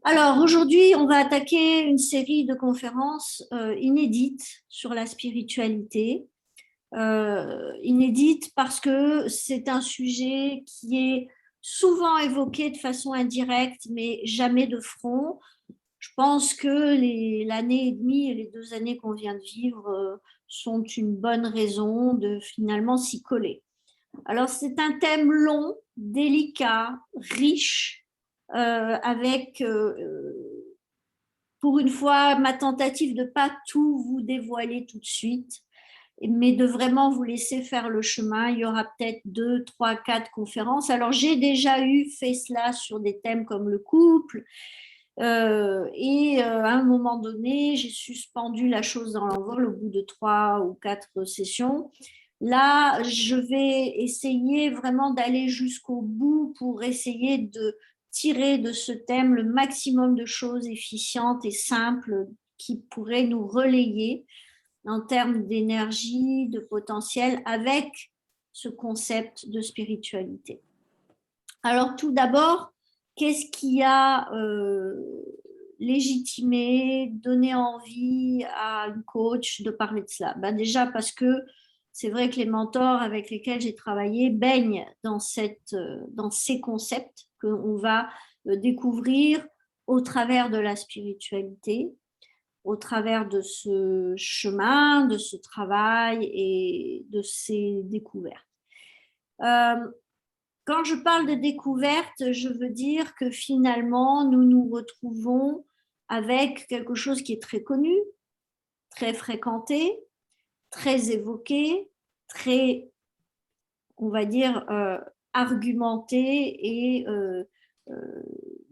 Alors aujourd'hui, on va attaquer une série de conférences inédites sur la spiritualité. Inédite parce que c'est un sujet qui est souvent évoqué de façon indirecte, mais jamais de front. Je pense que l'année et demie et les 2 années qu'on vient de vivre sont une bonne raison de finalement s'y coller. Alors c'est un thème long, délicat, riche, avec pour une fois, ma tentative de ne pas tout vous dévoiler tout de suite, mais de vraiment vous laisser faire le chemin. Il y aura peut-être 2, 3, 4 conférences. Alors, j'ai déjà fait cela sur des thèmes comme le couple. À un moment donné, j'ai suspendu la chose dans l'envol au bout de 3 ou 4 sessions. Là, je vais essayer vraiment d'aller jusqu'au bout pour essayer de tirer de ce thème le maximum de choses efficientes et simples qui pourraient nous relayer en termes d'énergie, de potentiel avec ce concept de spiritualité. Alors tout d'abord, qu'est-ce qui a légitimé, donné envie à une coach de parler de cela? Ben déjà parce que c'est vrai que les mentors avec lesquels j'ai travaillé baignent dans ces concepts qu'on va découvrir au travers de la spiritualité, au travers de ce chemin, de ce travail et de ces découvertes. Euh, Quand je parle de découverte, je veux dire que finalement, nous nous retrouvons avec quelque chose qui est très connu, très fréquenté, très évoqué, très, on va dire, argumenté et euh,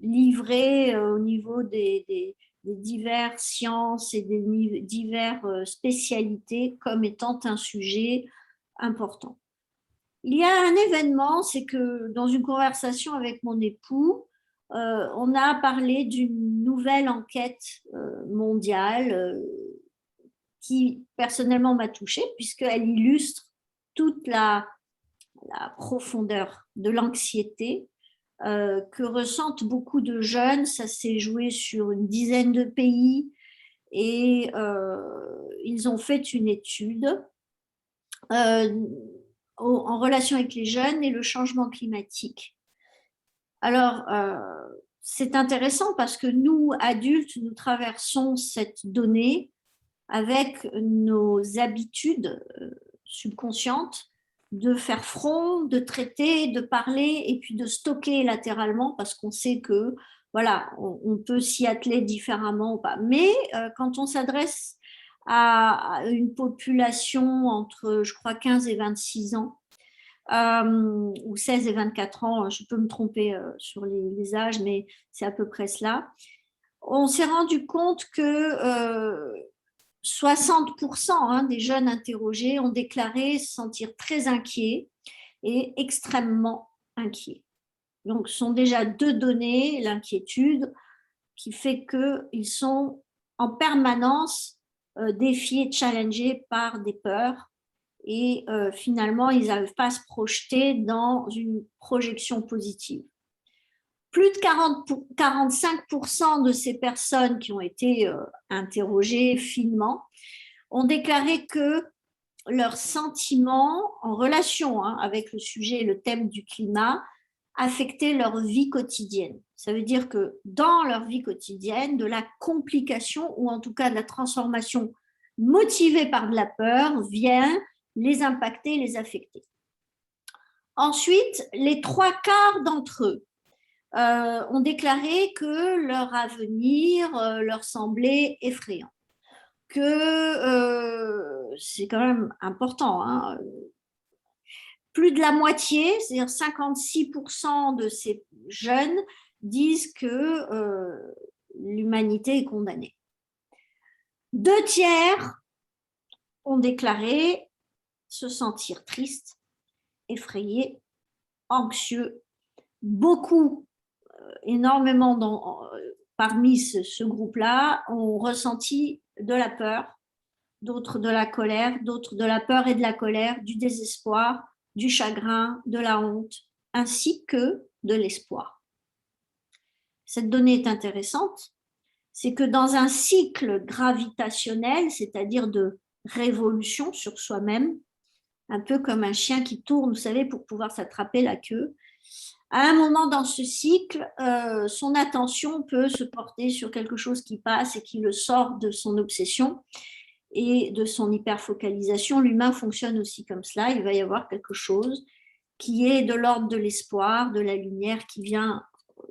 livré au niveau des diverses sciences et des diverses spécialités comme étant un sujet important. Il y a un événement, c'est que dans une conversation avec mon époux, on a parlé d'une nouvelle enquête mondiale qui personnellement m'a touchée puisqu'elle illustre toute la profondeur de l'anxiété que ressentent beaucoup de jeunes. Ça s'est joué sur une dizaine de pays et ils ont fait une étude euh, en relation avec les jeunes et le changement climatique. Alors, c'est intéressant parce que nous, adultes, nous traversons cette donnée avec nos habitudes subconscientes de faire front, de traiter, de parler et puis de stocker latéralement parce qu'on sait que voilà, on peut s'y atteler différemment ou pas. Mais quand on s'adresse à une population entre, je crois, 15 et 26 ans, ou 16 et 24 ans, je peux me tromper sur les âges, mais c'est à peu près cela. On s'est rendu compte que 60% des jeunes interrogés ont déclaré se sentir très inquiets et extrêmement inquiets. Donc, ce sont déjà deux données, l'inquiétude, qui fait qu'ils sont en permanence défiés, challengés par des peurs et finalement, ils n'arrivent pas à se projeter dans une projection positive. Plus de 45% de ces personnes qui ont été interrogées finement ont déclaré que leurs sentiments en relation avec le sujet et le thème du climat affectaient leur vie quotidienne. Ça veut dire que dans leur vie quotidienne, de la complication ou en tout cas de la transformation motivée par de la peur vient les impacter, les affecter. Ensuite, les 3 quarts d'entre eux ont déclaré que leur avenir leur semblait effrayant. Que c'est quand même important. Plus de la moitié, c'est-à-dire 56% de ces jeunes disent que l'humanité est condamnée. 2 tiers ont déclaré se sentir tristes, effrayés, anxieux. Beaucoup, énormément parmi ce groupe-là ont ressenti de la peur, d'autres de la colère, d'autres de la peur et de la colère, du désespoir, du chagrin, de la honte, ainsi que de l'espoir. cette donnée est intéressante, c'est que dans un cycle gravitationnel, c'est-à-dire de révolution sur soi-même, un peu comme un chien qui tourne, vous savez, pour pouvoir s'attraper la queue, à un moment dans ce cycle, son attention peut se porter sur quelque chose qui passe et qui le sort de son obsession et de son hyperfocalisation. L'humain fonctionne aussi comme cela. Il va y avoir quelque chose qui est de l'ordre de l'espoir, de la lumière qui vient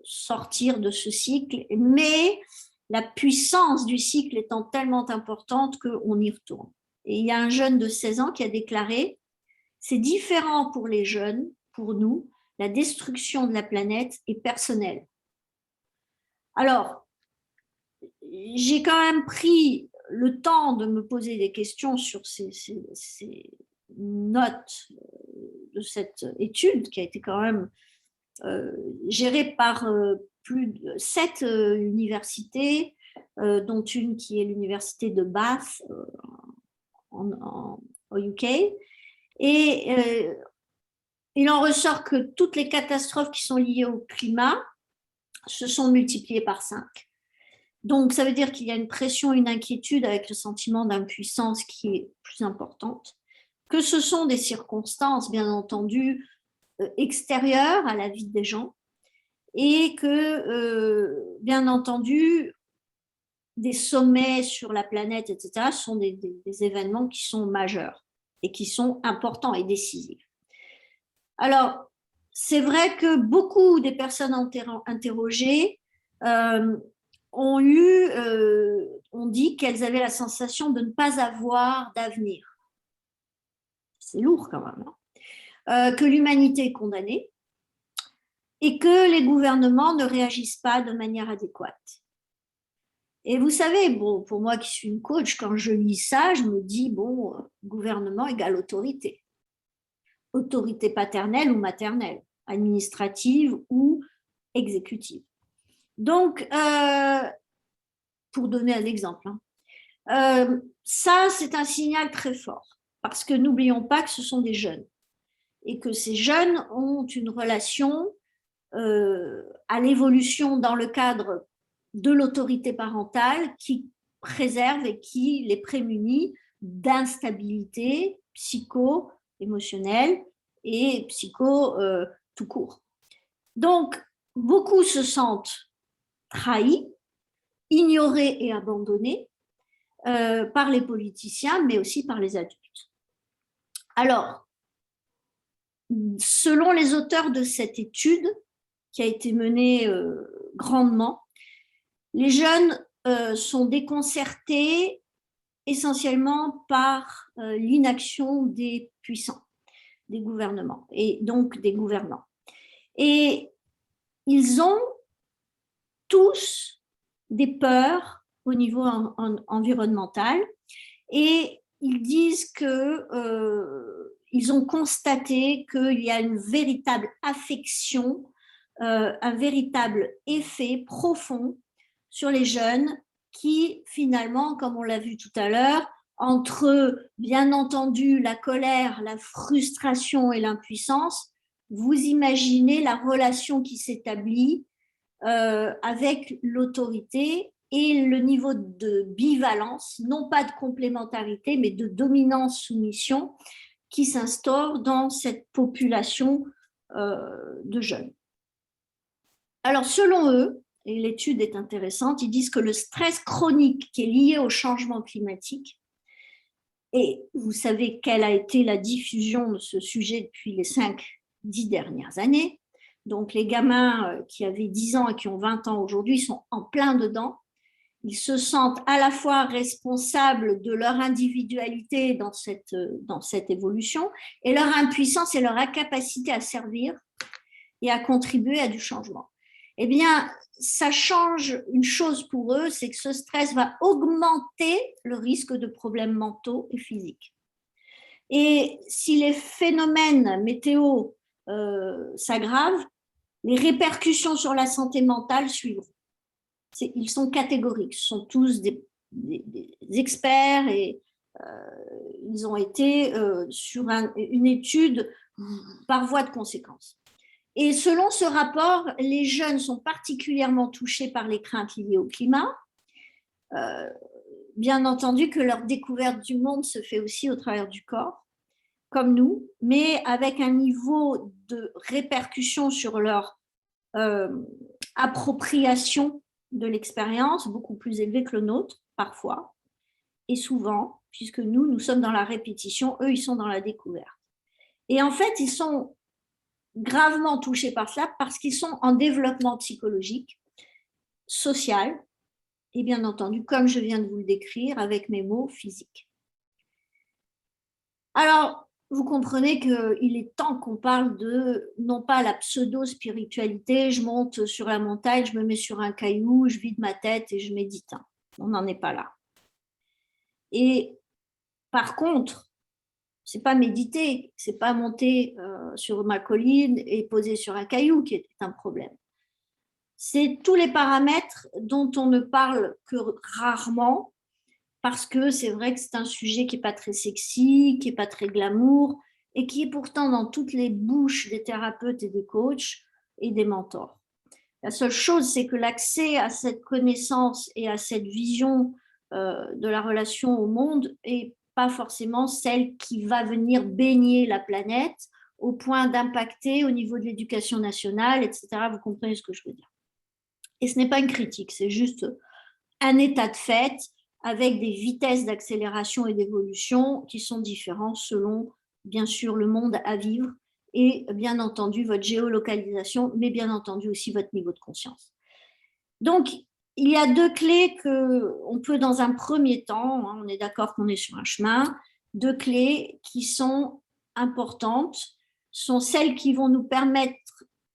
sortir de ce cycle, mais la puissance du cycle étant tellement importante qu'on y retourne. Et il y a un jeune de 16 ans qui a déclaré: c'est différent pour les jeunes, pour nous, la destruction de la planète est personnelle. Alors, j'ai quand même pris le temps de me poser des questions sur ces notes de cette étude qui a été quand même gérée par plus de 7 universités, dont une qui est l'université de Bath au UK. Et il en ressort que toutes les catastrophes qui sont liées au climat se sont multipliées par 5. Donc, ça veut dire qu'il y a une pression, une inquiétude avec le sentiment d'impuissance qui est plus importante, que ce sont des circonstances, bien entendu, extérieures à la vie des gens, et que, bien entendu, des sommets sur la planète, etc., sont des événements qui sont majeurs et qui sont importants et décisifs. Alors, c'est vrai que beaucoup des personnes interrogées ont dit qu'elles avaient la sensation de ne pas avoir d'avenir. C'est lourd quand même, hein. Que l'humanité est condamnée et que les gouvernements ne réagissent pas de manière adéquate. Et vous savez, bon, pour moi qui suis une coach, quand je lis ça, je me dis, bon, gouvernement égale autorité. Autorité paternelle ou maternelle, administrative ou exécutive. Donc, pour donner un exemple, ça, c'est un signal très fort, parce que n'oublions pas que ce sont des jeunes, et que ces jeunes ont une relation à l'évolution dans le cadre de l'autorité parentale qui préserve et qui les prémunit d'instabilité psycho-émotionnelle et psycho tout court. Donc, beaucoup se sentent trahis, ignorés et abandonnés par les politiciens, mais aussi par les adultes. Alors, selon les auteurs de cette étude, qui a été menée grandement, les jeunes sont déconcertés essentiellement par l'inaction des puissants, des gouvernements et donc des gouvernants. Et ils ont tous des peurs au niveau environnemental et ils disent que ils ont constaté qu'il y a une véritable affection, un véritable effet profond sur les jeunes qui finalement, comme on l'a vu tout à l'heure, entre bien entendu la colère, la frustration et l'impuissance, vous imaginez la relation qui s'établit avec l'autorité et le niveau de bivalence, non pas de complémentarité, mais de dominance-soumission qui s'instaure dans cette population de jeunes. Alors, selon eux, et l'étude est intéressante, ils disent que le stress chronique qui est lié au changement climatique, et vous savez quelle a été la diffusion de ce sujet depuis les 5-10 dernières années, donc les gamins qui avaient 10 ans et qui ont 20 ans aujourd'hui sont en plein dedans. Ils se sentent à la fois responsables de leur individualité dans cette évolution et leur impuissance et leur incapacité à servir et à contribuer à du changement. Eh bien, ça change une chose pour eux, c'est que ce stress va augmenter le risque de problèmes mentaux et physiques. Et si les phénomènes météo s'aggravent, les répercussions sur la santé mentale suivront. Ils sont catégoriques, ce sont tous des experts et ils ont été sur une étude par voie de conséquence. Et selon ce rapport, les jeunes sont particulièrement touchés par les craintes liées au climat. Bien entendu que leur découverte du monde se fait aussi au travers du corps, comme nous, mais avec un niveau de répercussion sur leur appropriation de l'expérience beaucoup plus élevé que le nôtre, parfois, et souvent, puisque nous sommes dans la répétition, eux, ils sont dans la découverte. Et en fait, ils sont gravement touchés par cela parce qu'ils sont en développement psychologique, social, et bien entendu, comme je viens de vous le décrire, avec mes mots, physique. Alors, vous comprenez qu'il est temps qu'on parle de, non pas la pseudo-spiritualité, je monte sur la montagne, je me mets sur un caillou, je vide ma tête et je médite. On n'en est pas là. Et par contre, c'est pas méditer, c'est pas monter sur ma colline et poser sur un caillou qui est un problème. C'est tous les paramètres dont on ne parle que rarement, parce que c'est vrai que c'est un sujet qui n'est pas très sexy, qui n'est pas très glamour, et qui est pourtant dans toutes les bouches des thérapeutes et des coachs et des mentors. La seule chose, c'est que l'accès à cette connaissance et à cette vision de la relation au monde n'est pas forcément celle qui va venir baigner la planète au point d'impacter au niveau de l'éducation nationale, etc. Vous comprenez ce que je veux dire. Et ce n'est pas une critique, c'est juste un état de fait avec des vitesses d'accélération et d'évolution qui sont différentes selon, bien sûr, le monde à vivre et bien entendu votre géolocalisation, mais bien entendu aussi votre niveau de conscience. Donc, il y a deux clés qu'on peut dans un premier temps, on est d'accord qu'on est sur un chemin, deux clés qui sont importantes, sont celles qui vont nous permettre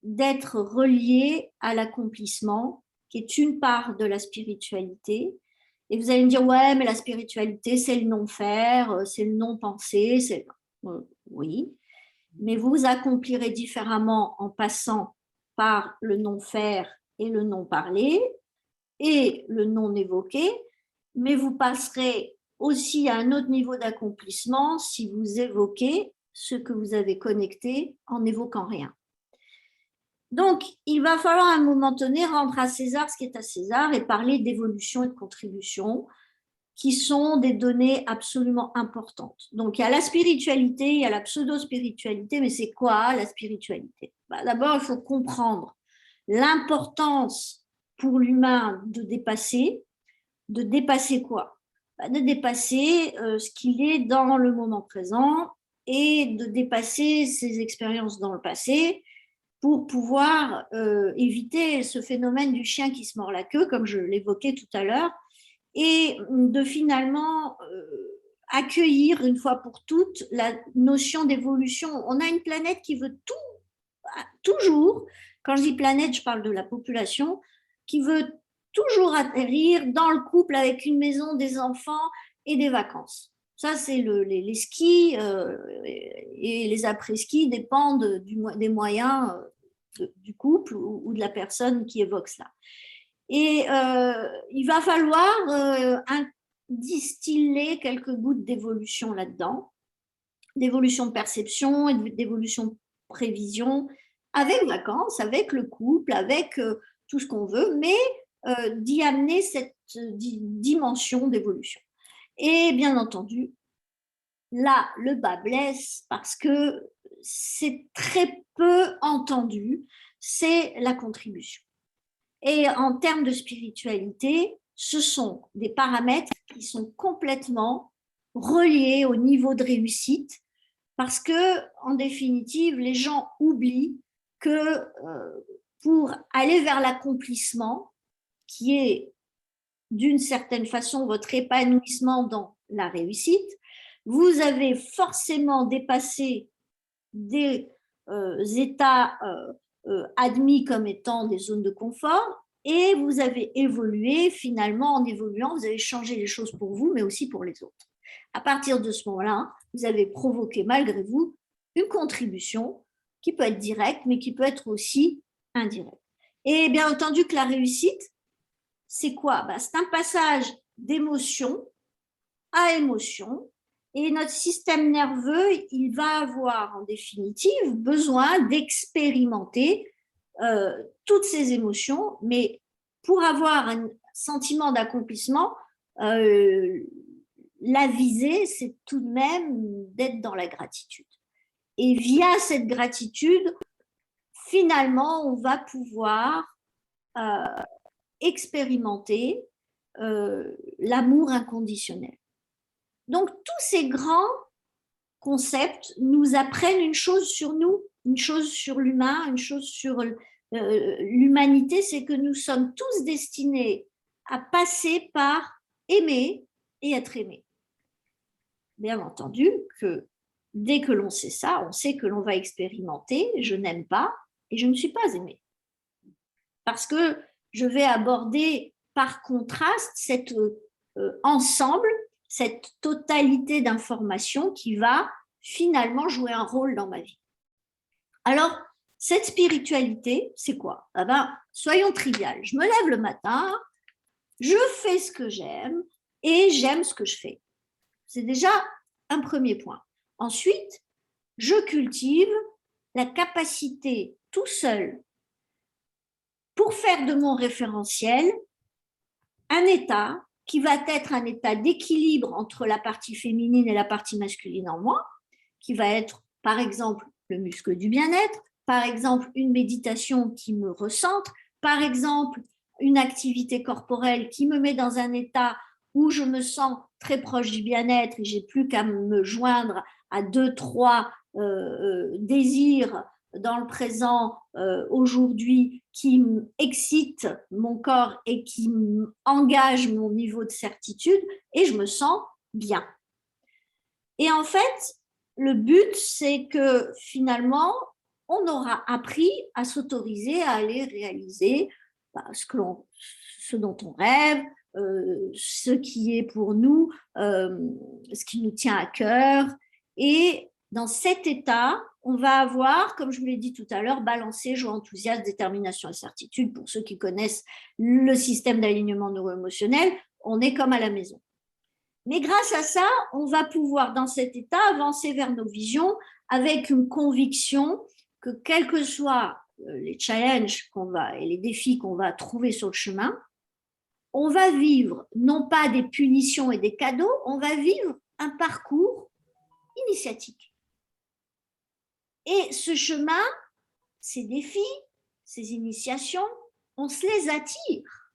d'être reliés à l'accomplissement, qui est une part de la spiritualité. Et vous allez me dire, ouais, mais la spiritualité, c'est le non-faire, c'est le non-penser, c'est... Oui, mais vous accomplirez différemment en passant par le non-faire et le non-parler et le non-évoqué, mais vous passerez aussi à un autre niveau d'accomplissement si vous évoquez ce que vous avez connecté en n'évoquant rien. Donc, il va falloir à un moment donné rendre à César ce qui est à César et parler d'évolution et de contribution, qui sont des données absolument importantes. Donc, il y a la spiritualité, il y a la pseudo-spiritualité, mais c'est quoi la spiritualité? D'abord, il faut comprendre l'importance pour l'humain de dépasser quoi? De dépasser ce qu'il est dans le moment présent et de dépasser ses expériences dans le passé pour pouvoir éviter ce phénomène du chien qui se mord la queue, comme je l'évoquais tout à l'heure, et de finalement accueillir une fois pour toutes la notion d'évolution. On a une planète qui veut toujours, quand je dis planète, je parle de la population, qui veut toujours atterrir dans le couple avec une maison, des enfants et des vacances. Ça, c'est les skis et les après-ski dépendent des moyens du couple ou de la personne qui évoque cela. Et il va falloir distiller quelques gouttes d'évolution là-dedans, d'évolution de perception et d'évolution de prévision, avec vacances, avec le couple, avec tout ce qu'on veut, mais d'y amener cette dimension d'évolution. Et bien entendu, là, le bas blesse parce que c'est très peu entendu, c'est la contribution. Et en termes de spiritualité, ce sont des paramètres qui sont complètement reliés au niveau de réussite parce que, en définitive, les gens oublient que pour aller vers l'accomplissement, qui est d'une certaine façon votre épanouissement dans la réussite, vous avez forcément dépassé des états admis comme étant des zones de confort et vous avez évolué finalement en évoluant, vous avez changé les choses pour vous mais aussi pour les autres. À partir de ce moment-là, vous avez provoqué malgré vous une contribution qui peut être directe mais qui peut être aussi indirecte. Et bien entendu que la réussite, c'est quoi? C'est un passage d'émotion à émotion Et notre système nerveux, il va avoir en définitive besoin d'expérimenter toutes ces émotions, mais pour avoir un sentiment d'accomplissement, la visée, c'est tout de même d'être dans la gratitude. Et via cette gratitude, finalement, on va pouvoir expérimenter l'amour inconditionnel. Donc, tous ces grands concepts nous apprennent une chose sur nous, une chose sur l'humain, une chose sur l'humanité, c'est que nous sommes tous destinés à passer par aimer et être aimés. Bien entendu que dès que l'on sait ça, on sait que l'on va expérimenter je n'aime pas et je ne suis pas aimé. Parce que je vais aborder par contraste cet ensemble, cette totalité d'informations qui va finalement jouer un rôle dans ma vie. Alors, cette spiritualité, c'est quoi? Ah ben, soyons triviales. Je me lève le matin, je fais ce que j'aime et j'aime ce que je fais. C'est déjà un premier point. Ensuite, je cultive la capacité tout seul pour faire de mon référentiel un état qui va être un état d'équilibre entre la partie féminine et la partie masculine en moi, qui va être, par exemple, le muscle du bien-être, par exemple, une méditation qui me recentre, par exemple, une activité corporelle qui me met dans un état où je me sens très proche du bien-être et j'ai plus qu'à me joindre à 2-3 désirs dans le présent aujourd'hui qui excite mon corps et qui engage mon niveau de certitude et je me sens bien. Et en fait, le but, c'est que finalement, on aura appris à s'autoriser à aller réaliser ce dont on rêve, ce qui est pour nous, ce qui nous tient à cœur. Et dans cet état, on va avoir, comme je vous l'ai dit tout à l'heure, balancé, joie, enthousiasme, détermination et certitude. Pour ceux qui connaissent le système d'alignement neuro-émotionnel, on est comme à la maison. Mais grâce à ça, on va pouvoir, dans cet état, avancer vers nos visions avec une conviction que quels que soient les challenges et les défis qu'on va trouver sur le chemin, on va vivre non pas des punitions et des cadeaux, on va vivre un parcours initiatique. Et ce chemin, ces défis, ces initiations, on se les attire.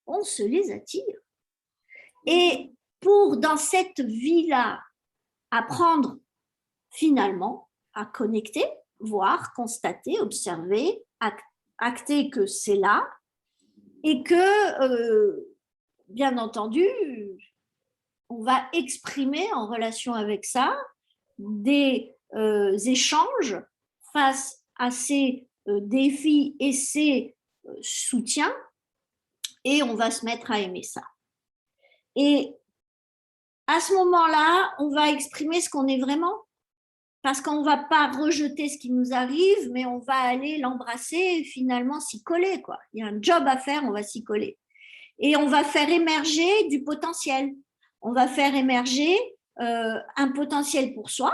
On se les attire. Et pour, dans cette vie-là, apprendre finalement à connecter, voir, constater, observer, acter que c'est là et que, bien entendu, on va exprimer en relation avec ça des échanges face à ces défis et ces soutiens et on va se mettre à aimer ça. Et à ce moment-là, on va exprimer ce qu'on est vraiment, parce qu'on ne va pas rejeter ce qui nous arrive, mais on va aller l'embrasser et finalement s'y coller, quoi. Il y a un job à faire, on va s'y coller. Et on va faire émerger du potentiel. On va faire émerger un potentiel pour soi,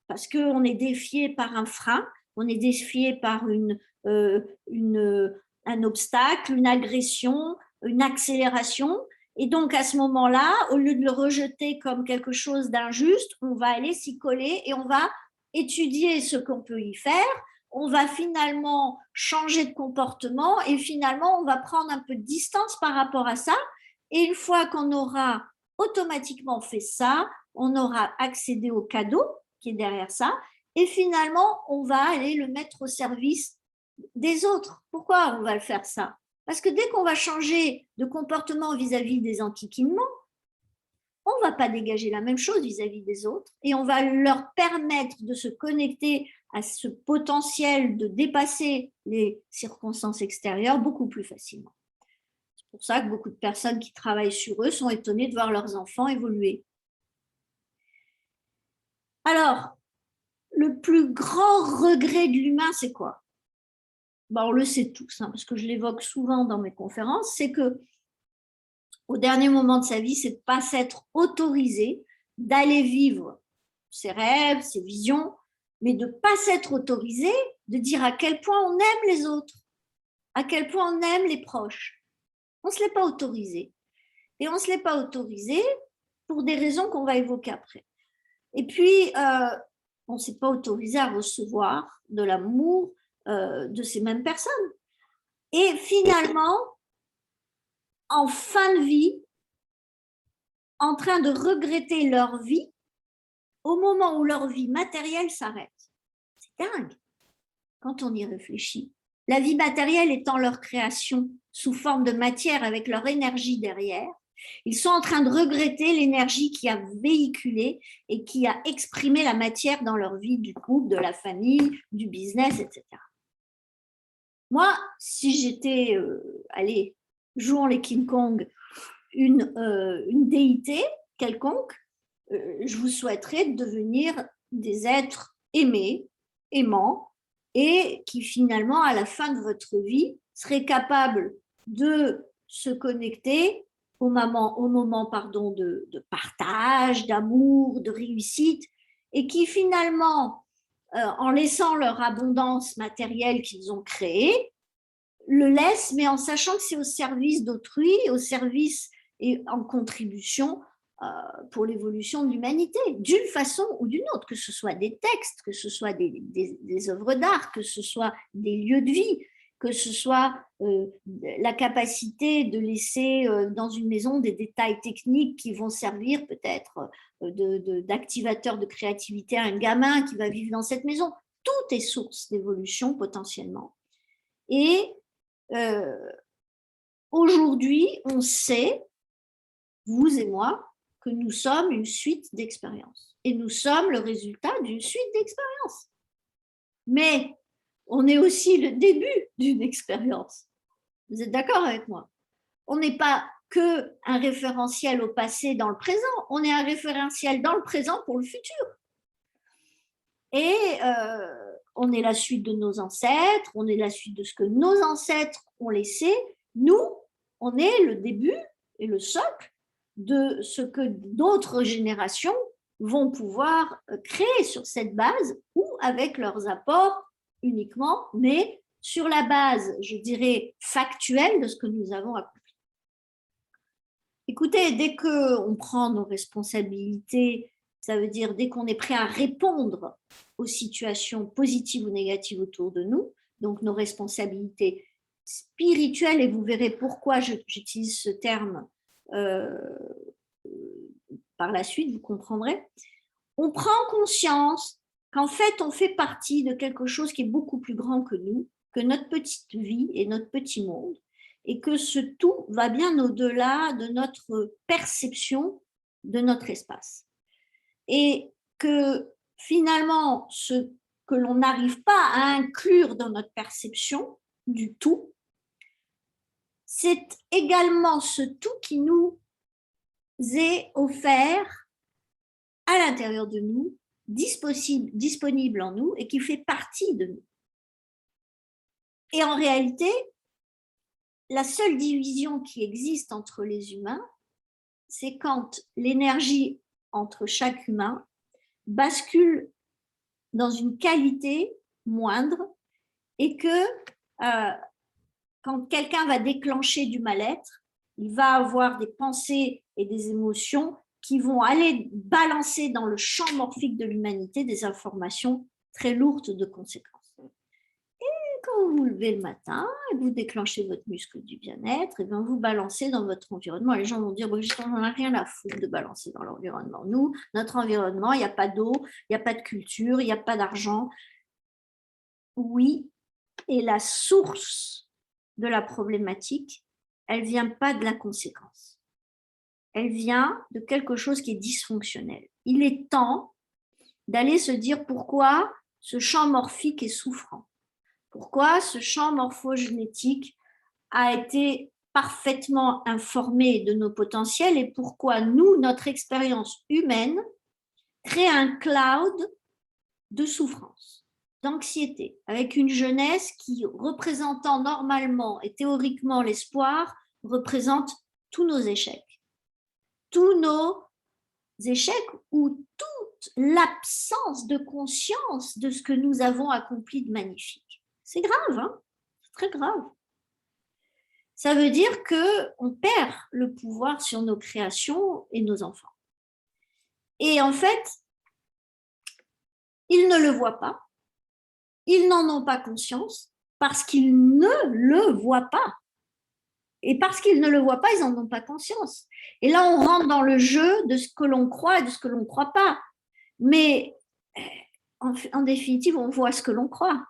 parce qu'on est défié par un frein, on est défié par un obstacle, une agression, une accélération. Et donc, à ce moment-là, au lieu de le rejeter comme quelque chose d'injuste, on va aller s'y coller et on va étudier ce qu'on peut y faire. On va finalement changer de comportement et finalement, on va prendre un peu de distance par rapport à ça. Et une fois qu'on aura automatiquement fait ça, on aura accédé au cadeau qui est derrière ça. Et finalement, on va aller le mettre au service des autres. Pourquoi on va le faire ça? Parce que dès qu'on va changer de comportement vis-à-vis des enquiquinements, on ne va pas dégager la même chose vis-à-vis des autres et on va leur permettre de se connecter à ce potentiel de dépasser les circonstances extérieures beaucoup plus facilement. C'est pour ça que beaucoup de personnes qui travaillent sur eux sont étonnées de voir leurs enfants évoluer. Alors, le plus grand regret de l'humain, c'est quoi? Ben, on le sait tous, hein, parce que je l'évoque souvent dans mes conférences, c'est que au dernier moment de sa vie, c'est de ne pas s'être autorisé d'aller vivre ses rêves, ses visions, mais de ne pas s'être autorisé, de dire à quel point on aime les autres, à quel point on aime les proches. On ne se l'est pas autorisé. Et on ne se l'est pas autorisé pour des raisons qu'on va évoquer après. Et puis, on ne s'est pas autorisé à recevoir de l'amour de ces mêmes personnes. Et finalement, en fin de vie, en train de regretter leur vie, au moment où leur vie matérielle s'arrête. C'est dingue quand on y réfléchit. La vie matérielle étant leur création sous forme de matière avec leur énergie derrière, ils sont en train de regretter l'énergie qui a véhiculé et qui a exprimé la matière dans leur vie du couple, de la famille, du business, etc. Moi, si j'étais, allez, jouons les King Kong, une déité quelconque, je vous souhaiterais de devenir des êtres aimés, aimants, et qui finalement, à la fin de votre vie, seraient capables de se connecter au moment de partage, d'amour, de réussite, et qui finalement, en laissant leur abondance matérielle qu'ils ont créée, le laissent, mais en sachant que c'est au service d'autrui, au service et en contribution pour l'évolution de l'humanité, d'une façon ou d'une autre, que ce soit des textes, que ce soit des œuvres d'art, que ce soit des lieux de vie, que ce soit la capacité de laisser dans une maison des détails techniques qui vont servir peut-être d'activateur de créativité à un gamin qui va vivre dans cette maison. Tout est source d'évolution potentiellement. Et aujourd'hui, on sait, vous et moi, que nous sommes une suite d'expériences. Et nous sommes le résultat d'une suite d'expériences. Mais on est aussi le début d'une expérience. Vous êtes d'accord avec moi? On n'est pas qu'un référentiel au passé dans le présent, on est un référentiel dans le présent pour le futur. Et on est la suite de nos ancêtres, on est la suite de ce que nos ancêtres ont laissé. Nous, on est le début et le socle de ce que d'autres générations vont pouvoir créer sur cette base ou avec leurs apports uniquement, mais sur la base, je dirais, factuelle de ce que nous avons accompli. Écoutez, dès qu'on prend nos responsabilités, ça veut dire dès qu'on est prêt à répondre aux situations positives ou négatives autour de nous, donc nos responsabilités spirituelles, et vous verrez pourquoi j'utilise ce terme par la suite, vous comprendrez, on prend conscience qu'en fait, on fait partie de quelque chose qui est beaucoup plus grand que nous, que notre petite vie et notre petit monde, et que ce tout va bien au-delà de notre perception de notre espace. Et que finalement, ce que l'on n'arrive pas à inclure dans notre perception du tout, c'est également ce tout qui nous est offert à l'intérieur de nous, disponible en nous et qui fait partie de nous. Et en réalité, la seule division qui existe entre les humains, c'est quand l'énergie entre chaque humain bascule dans une qualité moindre et que quand quelqu'un va déclencher du mal-être, il va avoir des pensées et des émotions qui vont aller balancer dans le champ morphique de l'humanité des informations très lourdes de conséquences. Et quand vous vous levez le matin et vous déclenchez votre muscle du bien-être, et bien vous balancez dans votre environnement. Les gens vont dire, bon, on n'en a rien à foutre de balancer dans l'environnement. Nous, notre environnement, il n'y a pas d'eau, il n'y a pas de culture, il n'y a pas d'argent. Oui, et la source de la problématique, elle ne vient pas de la conséquence. Elle vient de quelque chose qui est dysfonctionnel. Il est temps d'aller se dire pourquoi ce champ morphique est souffrant, pourquoi ce champ morphogénétique a été parfaitement informé de nos potentiels et pourquoi nous, notre expérience humaine, crée un cloud de souffrance, d'anxiété, avec une jeunesse qui, représentant normalement et théoriquement l'espoir, représente tous nos échecs, tous nos échecs ou toute l'absence de conscience de ce que nous avons accompli de magnifique. C'est grave, hein? C'est très grave. Ça veut dire qu'on perd le pouvoir sur nos créations et nos enfants. Et en fait, ils ne le voient pas, ils n'en ont pas conscience parce qu'ils ne le voient pas. Et parce qu'ils ne le voient pas, ils n'en ont pas conscience. Et là, on rentre dans le jeu de ce que l'on croit et de ce que l'on ne croit pas. Mais en définitive, on voit ce que l'on croit.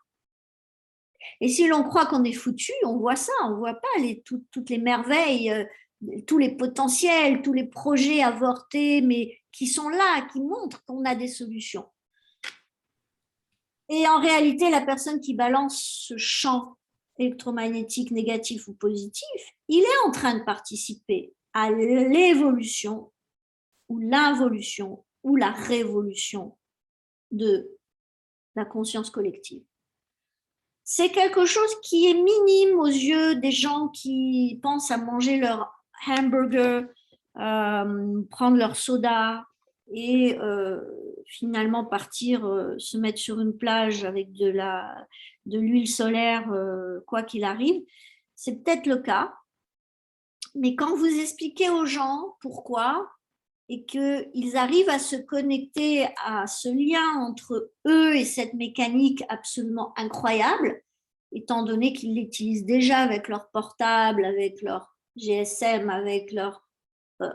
Et si l'on croit qu'on est foutu, on voit ça, on ne voit pas toutes les merveilles, tous les potentiels, tous les projets avortés, mais qui sont là, qui montrent qu'on a des solutions. Et en réalité, la personne qui balance ce champ électromagnétique négatif ou positif, il est en train de participer à l'évolution ou l'involution ou la révolution de la conscience collective. C'est quelque chose qui est minime aux yeux des gens qui pensent à manger leur hamburger, prendre leur soda et finalement partir se mettre sur une plage avec de l'huile solaire, quoi qu'il arrive. C'est peut-être le cas. Mais quand vous expliquez aux gens pourquoi et qu'ils arrivent à se connecter à ce lien entre eux et cette mécanique absolument incroyable, étant donné qu'ils l'utilisent déjà avec leur portable, avec leur GSM, avec leur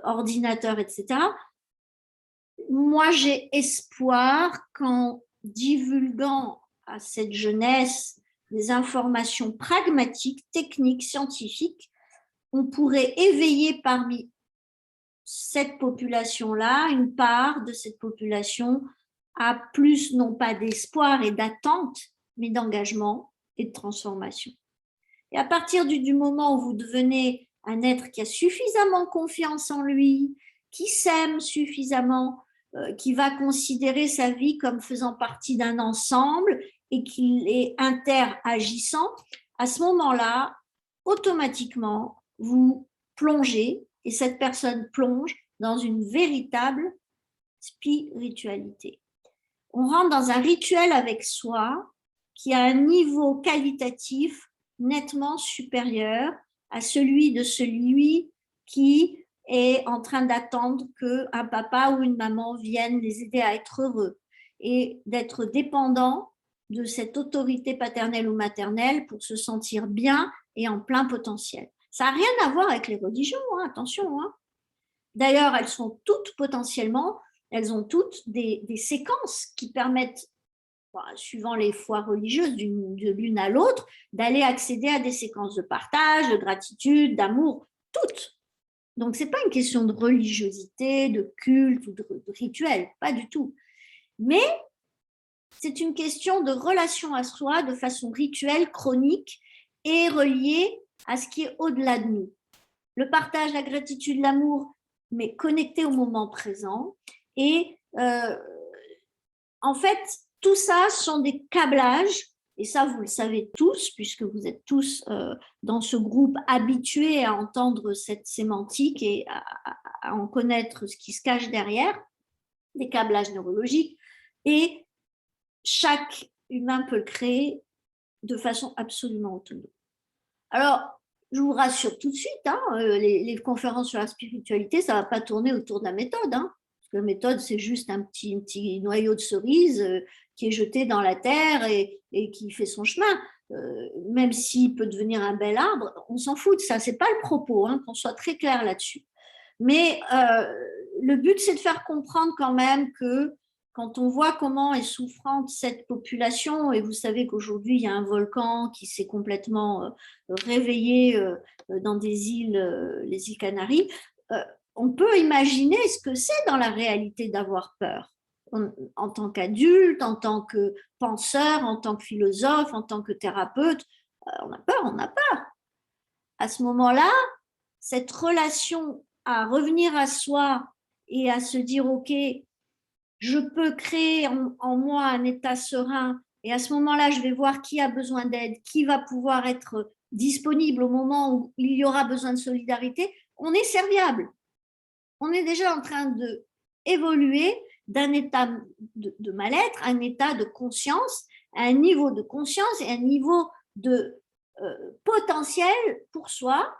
ordinateur, etc. Moi, j'ai espoir qu'en divulguant à cette jeunesse des informations pragmatiques, techniques, scientifiques, on pourrait éveiller parmi cette population-là, une part de cette population a plus non pas d'espoir et d'attente, mais d'engagement et de transformation. Et à partir du moment où vous devenez un être qui a suffisamment confiance en lui, qui s'aime suffisamment, qui va considérer sa vie comme faisant partie d'un ensemble et qu'il est interagissant, à ce moment-là, automatiquement, vous plongez et cette personne plonge dans une véritable spiritualité. On rentre dans un rituel avec soi qui a un niveau qualitatif nettement supérieur à celui de celui qui est en train d'attendre qu'un papa ou une maman vienne les aider à être heureux et d'être dépendant de cette autorité paternelle ou maternelle pour se sentir bien et en plein potentiel. Ça n'a rien à voir avec les religions, hein, attention. Hein. D'ailleurs, elles sont toutes potentiellement, elles ont toutes des séquences qui permettent, suivant les foi religieuses de l'une à l'autre, d'aller accéder à des séquences de partage, de gratitude, d'amour, toutes. Donc, ce n'est pas une question de religiosité, de culte ou de rituel, pas du tout. Mais c'est une question de relation à soi de façon rituelle, chronique et reliée à ce qui est au-delà de nous. Le partage, la gratitude, l'amour, mais connecté au moment présent. Et en fait, tout ça sont des câblages, et ça, vous le savez tous, puisque vous êtes tous dans ce groupe habitués à entendre cette sémantique et à en connaître ce qui se cache derrière, des câblages neurologiques, et chaque humain peut le créer de façon absolument autonome. Alors, je vous rassure tout de suite, hein, les conférences sur la spiritualité, ça ne va pas tourner autour de la méthode. Hein, parce que la méthode, c'est juste un petit noyau de cerise qui est jeté dans la terre et qui fait son chemin. Même s'il peut devenir un bel arbre, on s'en fout de ça. Ce n'est pas le propos, hein, qu'on soit très clair là-dessus. Mais le but, c'est de faire comprendre quand même que quand on voit comment est souffrante cette population, et vous savez qu'aujourd'hui, il y a un volcan qui s'est complètement réveillé dans des îles, les îles Canaries, on peut imaginer ce que c'est dans la réalité d'avoir peur. En tant qu'adulte, en tant que penseur, en tant que philosophe, en tant que thérapeute, on a peur, on a peur. À ce moment-là, cette relation à revenir à soi et à se dire, OK, je peux créer en moi un état serein et à ce moment-là, je vais voir qui a besoin d'aide, qui va pouvoir être disponible au moment où il y aura besoin de solidarité, on est serviable. On est déjà en train de évoluer d'un état de mal-être à un état de conscience, à un niveau de conscience et un niveau de potentiel pour soi,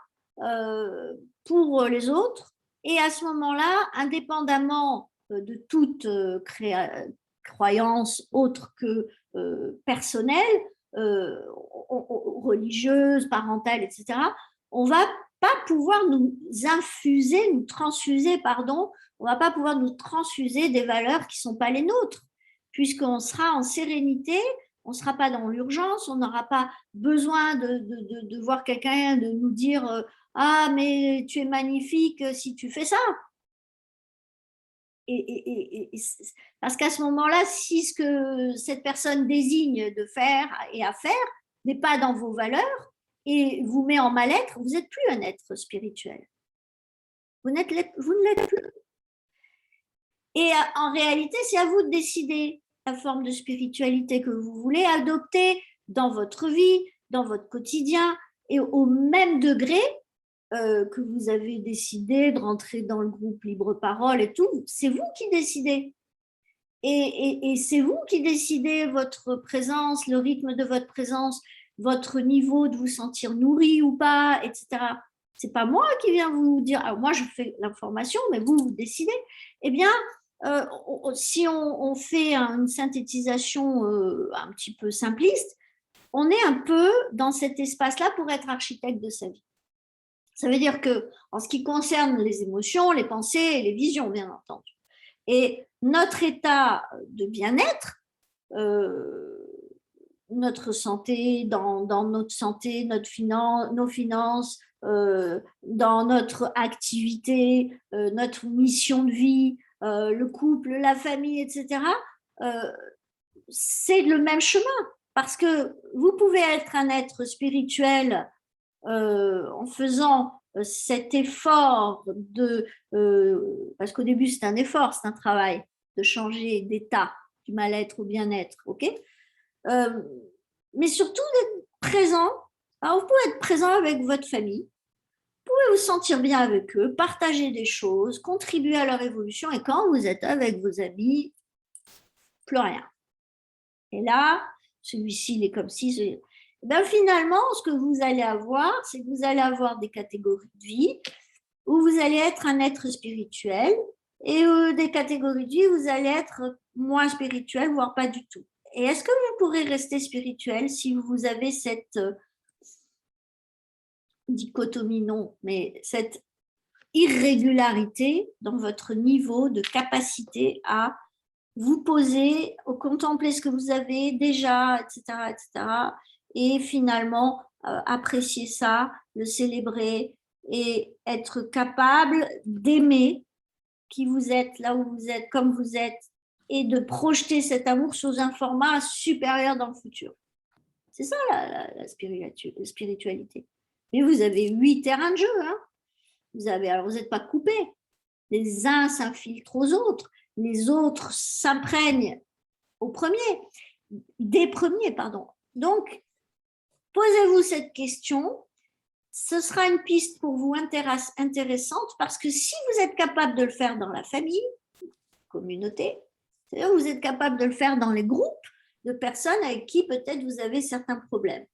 pour les autres. Et à ce moment-là, indépendamment de toute croyance autre que personnelle, religieuse, parentale, etc., on va pas pouvoir nous infuser, nous transfuser, pardon, on va pas pouvoir nous transfuser des valeurs qui sont pas les nôtres, puisqu'on sera en sérénité, on ne sera pas dans l'urgence, on n'aura pas besoin de voir quelqu'un, de nous dire ah, mais tu es magnifique si tu fais ça. Et parce qu'à ce moment-là, si ce que cette personne désigne de faire et à faire n'est pas dans vos valeurs et vous met en mal-être, vous n'êtes plus un être spirituel. Vous ne l'êtes plus. Et en réalité, c'est à vous de décider la forme de spiritualité que vous voulez adopter dans votre vie, dans votre quotidien, et au même degré que vous avez décidé de rentrer dans le groupe Libre Parole et tout, c'est vous qui décidez. Et c'est vous qui décidez votre présence, le rythme de votre présence, votre niveau de vous sentir nourri ou pas, etc. C'est pas moi qui viens vous dire, ah, moi je fais l'information, mais vous décidez. Eh bien, si on fait une synthétisation un petit peu simpliste, on est un peu dans cet espace-là pour être architecte de sa vie. Ça veut dire que, en ce qui concerne les émotions, les pensées et les visions, bien entendu, et notre état de bien-être, notre santé, dans notre santé, nos finances, dans notre activité, notre mission de vie, le couple, la famille, etc., c'est le même chemin. Parce que vous pouvez être un être spirituel en faisant cet effort parce qu'au début c'est un effort, c'est un travail de changer d'état du mal-être au bien-être, ok, mais surtout d'être présent. Alors, vous pouvez être présent avec votre famille, vous pouvez vous sentir bien avec eux, partager des choses, contribuer à leur évolution, et quand vous êtes avec vos amis, plus rien. Et là, celui-ci, il est comme si... Ben, finalement, ce que vous allez avoir, c'est que vous allez avoir des catégories de vie où vous allez être un être spirituel et des catégories de vie où vous allez être moins spirituel, voire pas du tout. Et est-ce que vous pourrez rester spirituel si vous avez cette dichotomie, non, mais cette irrégularité dans votre niveau de capacité à vous poser, contempler ce que vous avez déjà, etc., etc., et finalement apprécier ça, le célébrer et être capable d'aimer qui vous êtes, là où vous êtes, comme vous êtes, et de projeter cet amour sous un format supérieur dans le futur. C'est ça la spiritualité. Et vous avez 8 terrains de jeu. Hein. Alors vous n'êtes pas coupés. Les uns s'infiltrent aux autres, les autres s'imprègnent des premiers, pardon. Donc, posez-vous cette question. Ce sera une piste pour vous intéressante parce que si vous êtes capable de le faire dans la famille, communauté, c'est-à-dire vous êtes capable de le faire dans les groupes de personnes avec qui peut-être vous avez certains problèmes.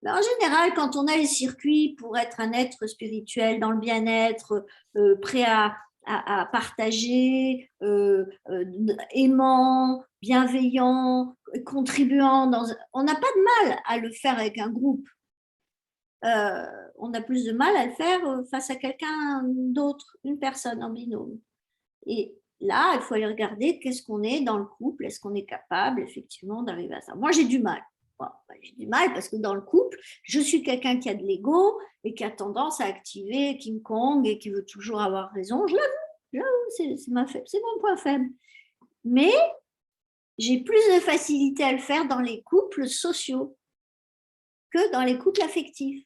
Mais en général, quand on a les circuits pour être un être spirituel dans le bien-être, prêt à partager, aimant, bienveillant, contribuant, on n'a pas de mal à le faire avec un groupe. On a plus de mal à le faire face à quelqu'un d'autre, une personne en binôme. Et là, il faut aller regarder qu'est-ce qu'on est dans le couple, est-ce qu'on est capable effectivement d'arriver à ça. Moi, j'ai du mal. Bon, j'ai du mal parce que dans le couple, je suis quelqu'un qui a de l'ego et qui a tendance à activer King Kong et qui veut toujours avoir raison. Je l'avoue, c'est mon point faible. Mais j'ai plus de facilité à le faire dans les couples sociaux que dans les couples affectifs.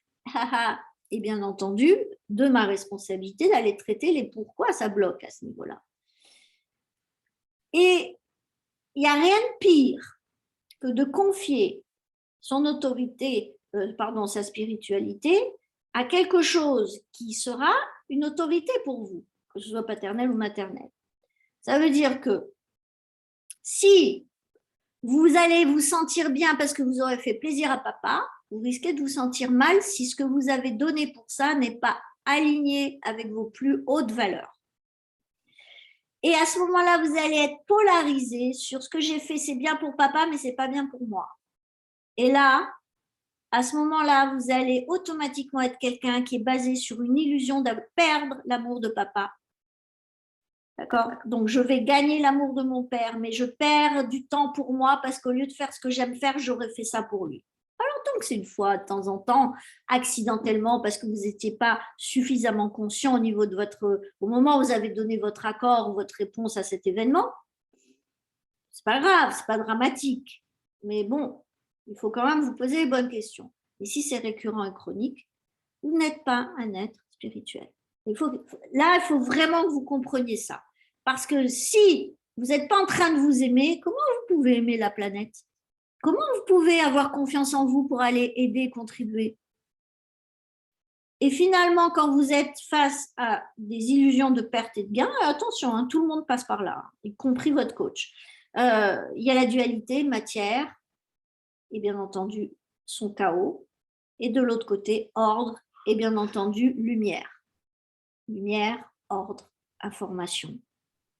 Et bien entendu, de ma responsabilité d'aller traiter les pourquoi ça bloque à ce niveau-là. Et il n'y a rien de pire que de confier son autorité, sa spiritualité, à quelque chose qui sera une autorité pour vous, que ce soit paternel ou maternel. Ça veut dire que si vous allez vous sentir bien parce que vous aurez fait plaisir à papa, vous risquez de vous sentir mal si ce que vous avez donné pour ça n'est pas aligné avec vos plus hautes valeurs. Et à ce moment-là, vous allez être polarisé sur ce que j'ai fait, c'est bien pour papa, mais c'est pas bien pour moi. Et là, à ce moment-là, vous allez automatiquement être quelqu'un qui est basé sur une illusion de perdre l'amour de papa. D'accord? Donc, je vais gagner l'amour de mon père, mais je perds du temps pour moi parce qu'au lieu de faire ce que j'aime faire, j'aurais fait ça pour lui. Donc c'est une fois de temps en temps, accidentellement, parce que vous n'étiez pas suffisamment conscient au niveau de au moment où vous avez donné votre accord ou votre réponse à cet événement, c'est pas grave, c'est pas dramatique. Mais bon, il faut quand même vous poser les bonnes questions. Et si c'est récurrent et chronique, vous n'êtes pas un être spirituel. Là, il faut vraiment que vous compreniez ça. Parce que si vous n'êtes pas en train de vous aimer, comment vous pouvez aimer la planète? Comment vous pouvez avoir confiance en vous pour aller aider, contribuer? Et finalement, quand vous êtes face à des illusions de perte et de gain, attention, hein, tout le monde passe par là, y compris votre coach. Il y a la dualité, matière, et bien entendu, son chaos. Et de l'autre côté, ordre, et bien entendu, lumière. Lumière, ordre, information,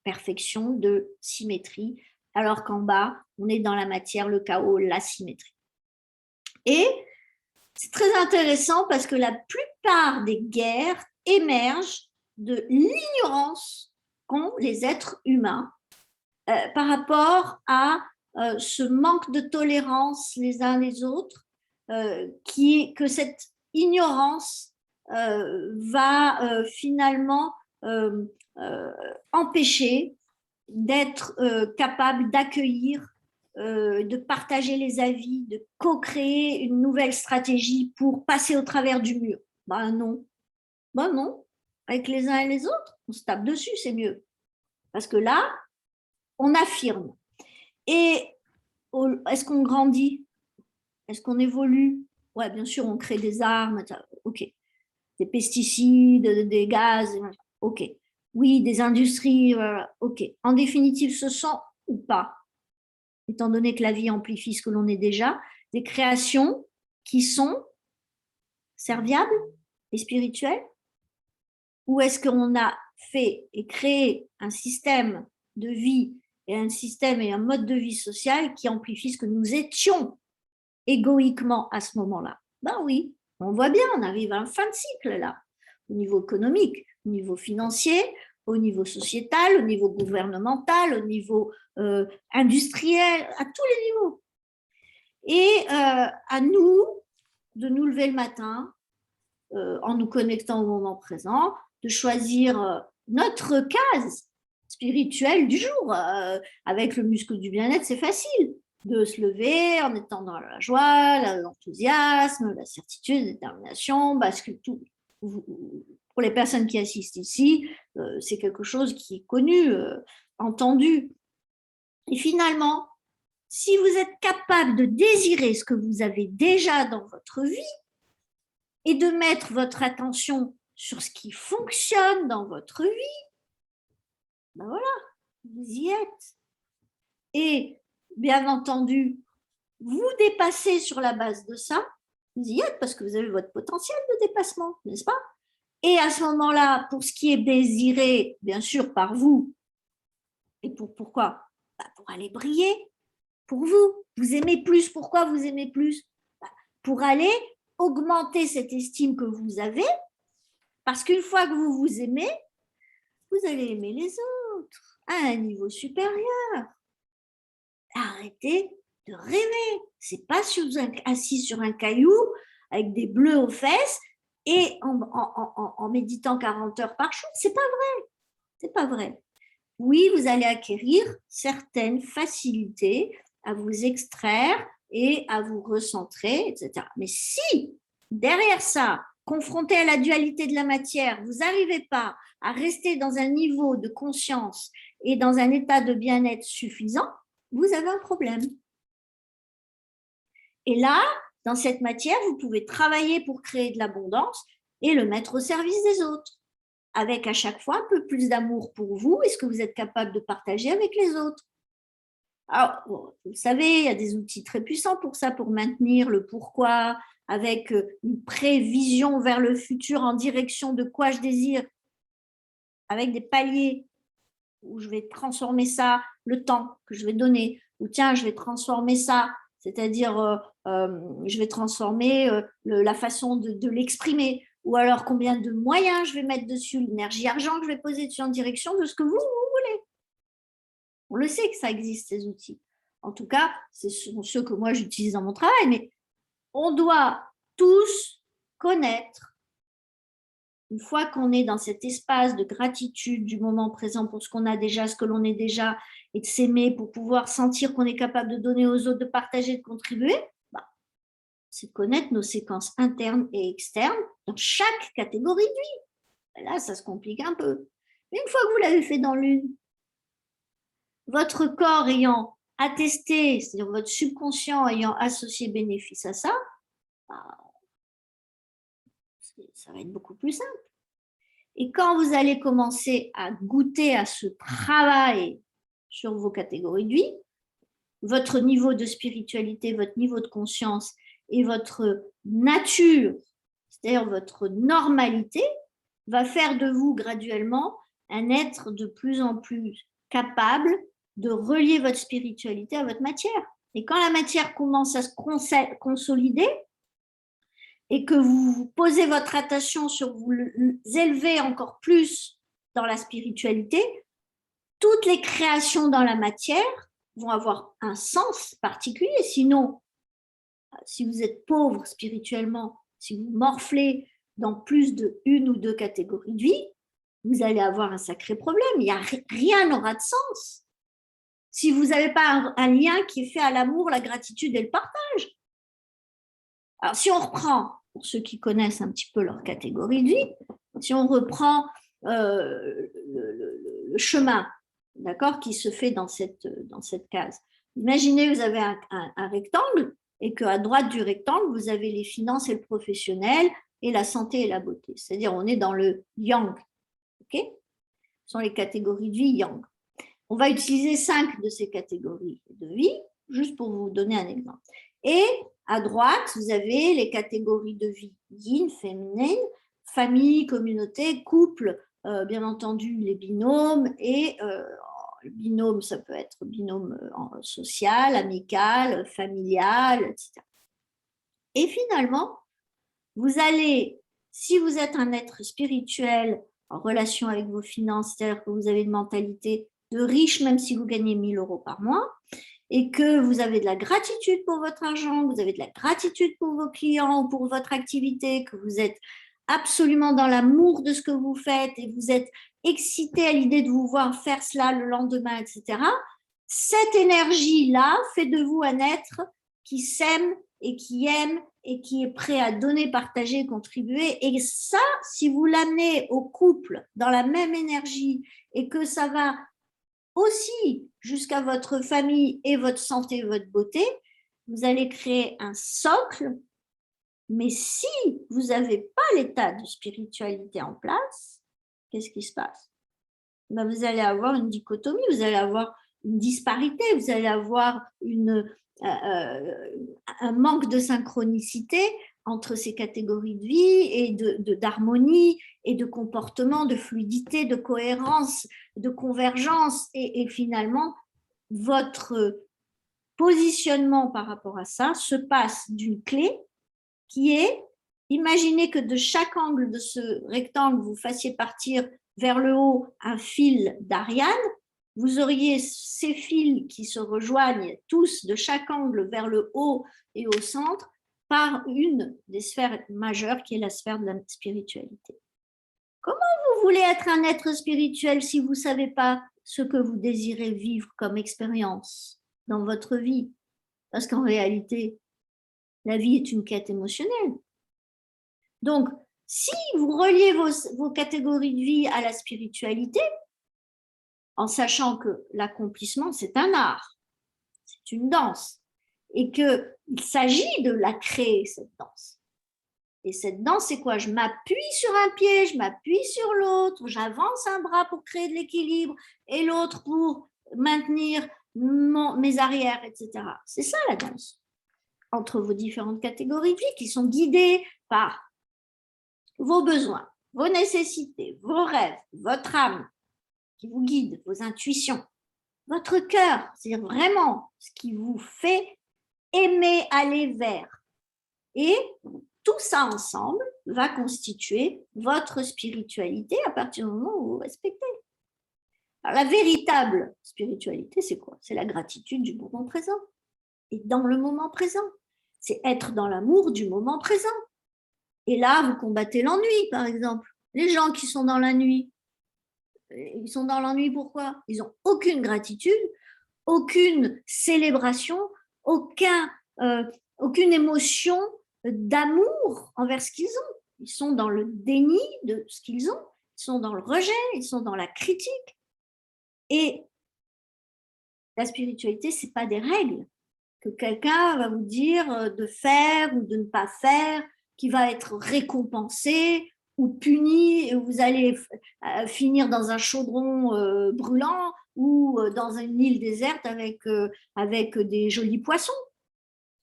perfection de symétrie, alors qu'en bas, on est dans la matière, le chaos, l'asymétrie. Et c'est très intéressant parce que la plupart des guerres émergent de l'ignorance qu'ont les êtres humains par rapport à ce manque de tolérance les uns les autres, que cette ignorance va finalement empêcher d'être capable d'accueillir, de partager les avis, de co-créer une nouvelle stratégie pour passer au travers du mur. Ben non, avec les uns et les autres, on se tape dessus, c'est mieux. Parce que là, on affirme. Et est-ce qu'on grandit? Est-ce qu'on évolue? Ouais, bien sûr, on crée des armes, ok. Des pesticides, des gaz, ok. Oui, des industries, ok. En définitive, ce sont ou pas, étant donné que la vie amplifie ce que l'on est déjà, des créations qui sont serviables et spirituelles? Ou est-ce qu'on a fait et créé un système de vie et un système et un mode de vie social qui amplifie ce que nous étions égoïquement à ce moment-là? Ben oui, on voit bien, on arrive à un fin de cycle là, au niveau économique, au niveau financier, au niveau sociétal, au niveau gouvernemental, au niveau industriel, à tous les niveaux. Et à nous de nous lever le matin en nous connectant au moment présent, de choisir notre case spirituelle du jour. Avec le muscle du bien-être, c'est facile de se lever en étant dans la joie, l'enthousiasme, la certitude, la détermination, parce que pour les personnes qui assistent ici, c'est quelque chose qui est connu, entendu. Et finalement, si vous êtes capable de désirer ce que vous avez déjà dans votre vie et de mettre votre attention sur ce qui fonctionne dans votre vie, ben voilà, vous y êtes. Et bien entendu, vous dépassez sur la base de ça, vous y êtes parce que vous avez votre potentiel de dépassement, n'est-ce pas? Et à ce moment-là, pour ce qui est désiré, bien sûr, par vous, et pourquoi? Ben pour aller briller, pour vous. Vous aimez plus. Pourquoi vous aimez plus? Ben pour aller augmenter cette estime que vous avez, parce qu'une fois que vous vous aimez, vous allez aimer les autres à un niveau supérieur. Arrêtez de rêver. C'est pas assis sur un caillou avec des bleus aux fesses et en méditant 40 heures par jour. C'est pas vrai. C'est pas vrai. Oui, vous allez acquérir certaines facilités à vous extraire et à vous recentrer, etc. Mais si derrière ça, confronté à la dualité de la matière, vous n'arrivez pas à rester dans un niveau de conscience et dans un état de bien-être suffisant, vous avez un problème. Et là, dans cette matière, vous pouvez travailler pour créer de l'abondance et le mettre au service des autres. avec à chaque fois un peu plus d'amour pour vous et ce que vous êtes capable de partager avec les autres. Alors, bon, vous le savez, il y a des outils très puissants pour ça, pour maintenir le pourquoi, avec une prévision vers le futur en direction de quoi je désire, avec des paliers où je vais transformer ça, le temps que je vais donner, ou tiens, je vais transformer ça, c'est-à-dire je vais transformer la façon de l'exprimer, ou alors combien de moyens je vais mettre dessus, l'énergie argent que je vais poser dessus en direction de ce que vous voulez. On le sait que ça existe, ces outils. En tout cas, ce sont ceux que moi j'utilise dans mon travail, mais on doit tous connaître, une fois qu'on est dans cet espace de gratitude du moment présent pour ce qu'on a déjà, ce que l'on est déjà, et de s'aimer pour pouvoir sentir qu'on est capable de donner aux autres, de partager, de contribuer, bah, c'est de connaître nos séquences internes et externes dans chaque catégorie de vie. Là, ça se complique un peu. Mais une fois que vous l'avez fait dans l'une, votre corps ayant attesté, c'est-à-dire votre subconscient ayant associé bénéfice à ça, bah, ça va être beaucoup plus simple. Et quand vous allez commencer à goûter à ce travail sur vos catégories de vie, votre niveau de spiritualité, votre niveau de conscience et votre nature, c'est-à-dire votre normalité, va faire de vous graduellement un être de plus en plus capable de relier votre spiritualité à votre matière. Et quand la matière commence à se consolider et que vous posez votre attention sur vous élever encore plus dans la spiritualité, toutes les créations dans la matière vont avoir un sens particulier. Sinon, si vous êtes pauvre spirituellement, si vous morflez dans plus d'une ou deux catégories de vie, vous allez avoir un sacré problème. Rien n'aura de sens si vous n'avez pas un lien qui est fait à l'amour, la gratitude et le partage. Alors, si on reprend, pour ceux qui connaissent un petit peu leur catégorie de vie, si on reprend le chemin, d'accord, qui se fait dans cette case. Imaginez, vous avez un rectangle et qu'à droite du rectangle, vous avez les finances et le professionnel et la santé et la beauté. C'est-à-dire, on est dans le yang. Ok ? Ce sont les catégories de vie yang. On va utiliser 5 de ces catégories de vie, juste pour vous donner un exemple. Et à droite, vous avez les catégories de vie yin, féminine, famille, communauté, couple, bien entendu les binômes, et le binôme, ça peut être binôme social, amical, familial, etc. Et finalement, vous allez, si vous êtes un être spirituel en relation avec vos finances, c'est-à-dire que vous avez une mentalité de riche, même si vous gagnez 1 000 € par mois, et que vous avez de la gratitude pour votre argent, que vous avez de la gratitude pour vos clients ou pour votre activité, que vous êtes absolument dans l'amour de ce que vous faites et vous êtes excité à l'idée de vous voir faire cela le lendemain, etc. Cette énergie-là fait de vous un être qui s'aime et qui aime et qui est prêt à donner, partager, contribuer. Et ça, si vous l'amenez au couple dans la même énergie et que ça va aussi jusqu'à votre famille et votre santé et votre beauté, vous allez créer un socle. Mais si vous n'avez pas l'état de spiritualité en place, qu'est-ce qui se passe? Ben, vous allez avoir une dichotomie, vous allez avoir une disparité, vous allez avoir un manque de synchronicité entre ces catégories de vie et d'harmonie et de comportement, de fluidité, de cohérence, de convergence. Et finalement, votre positionnement par rapport à ça se passe d'une clé qui est, imaginez que de chaque angle de ce rectangle, vous fassiez partir vers le haut un fil d'Ariane, vous auriez ces fils qui se rejoignent tous de chaque angle vers le haut et au centre par une des sphères majeures qui est la sphère de la spiritualité. Comment vous voulez être un être spirituel si vous ne savez pas ce que vous désirez vivre comme expérience dans votre vie? Parce qu'en réalité, la vie est une quête émotionnelle. Donc, si vous reliez vos catégories de vie à la spiritualité, en sachant que l'accomplissement, c'est un art, c'est une danse, et qu'il s'agit de la créer, cette danse. Et cette danse, c'est quoi? Je m'appuie sur un pied, je m'appuie sur l'autre, j'avance un bras pour créer de l'équilibre et l'autre pour maintenir mes arrières, etc. C'est ça la danse. Entre vos différentes catégories de vie qui sont guidées par vos besoins, vos nécessités, vos rêves, votre âme qui vous guide, vos intuitions, votre cœur, c'est-à-dire vraiment ce qui vous fait aimer aller vers. Et tout ça ensemble va constituer votre spiritualité à partir du moment où vous respectez. Alors, la véritable spiritualité, c'est quoi? C'est la gratitude du moment présent. Et dans le moment présent, c'est être dans l'amour du moment présent. Et là, vous combattez l'ennui, par exemple. Les gens qui sont dans la nuit, ils sont dans l'ennui pourquoi? Ils n'ont aucune gratitude, aucune célébration, aucune émotion d'amour envers ce qu'ils ont. Ils sont dans le déni de ce qu'ils ont, ils sont dans le rejet, ils sont dans la critique. Et la spiritualité, ce n'est pas des règles que quelqu'un va vous dire de faire ou de ne pas faire, qui va être récompensé ou puni, vous allez finir dans un chaudron brûlant ou dans une île déserte avec des jolis poissons.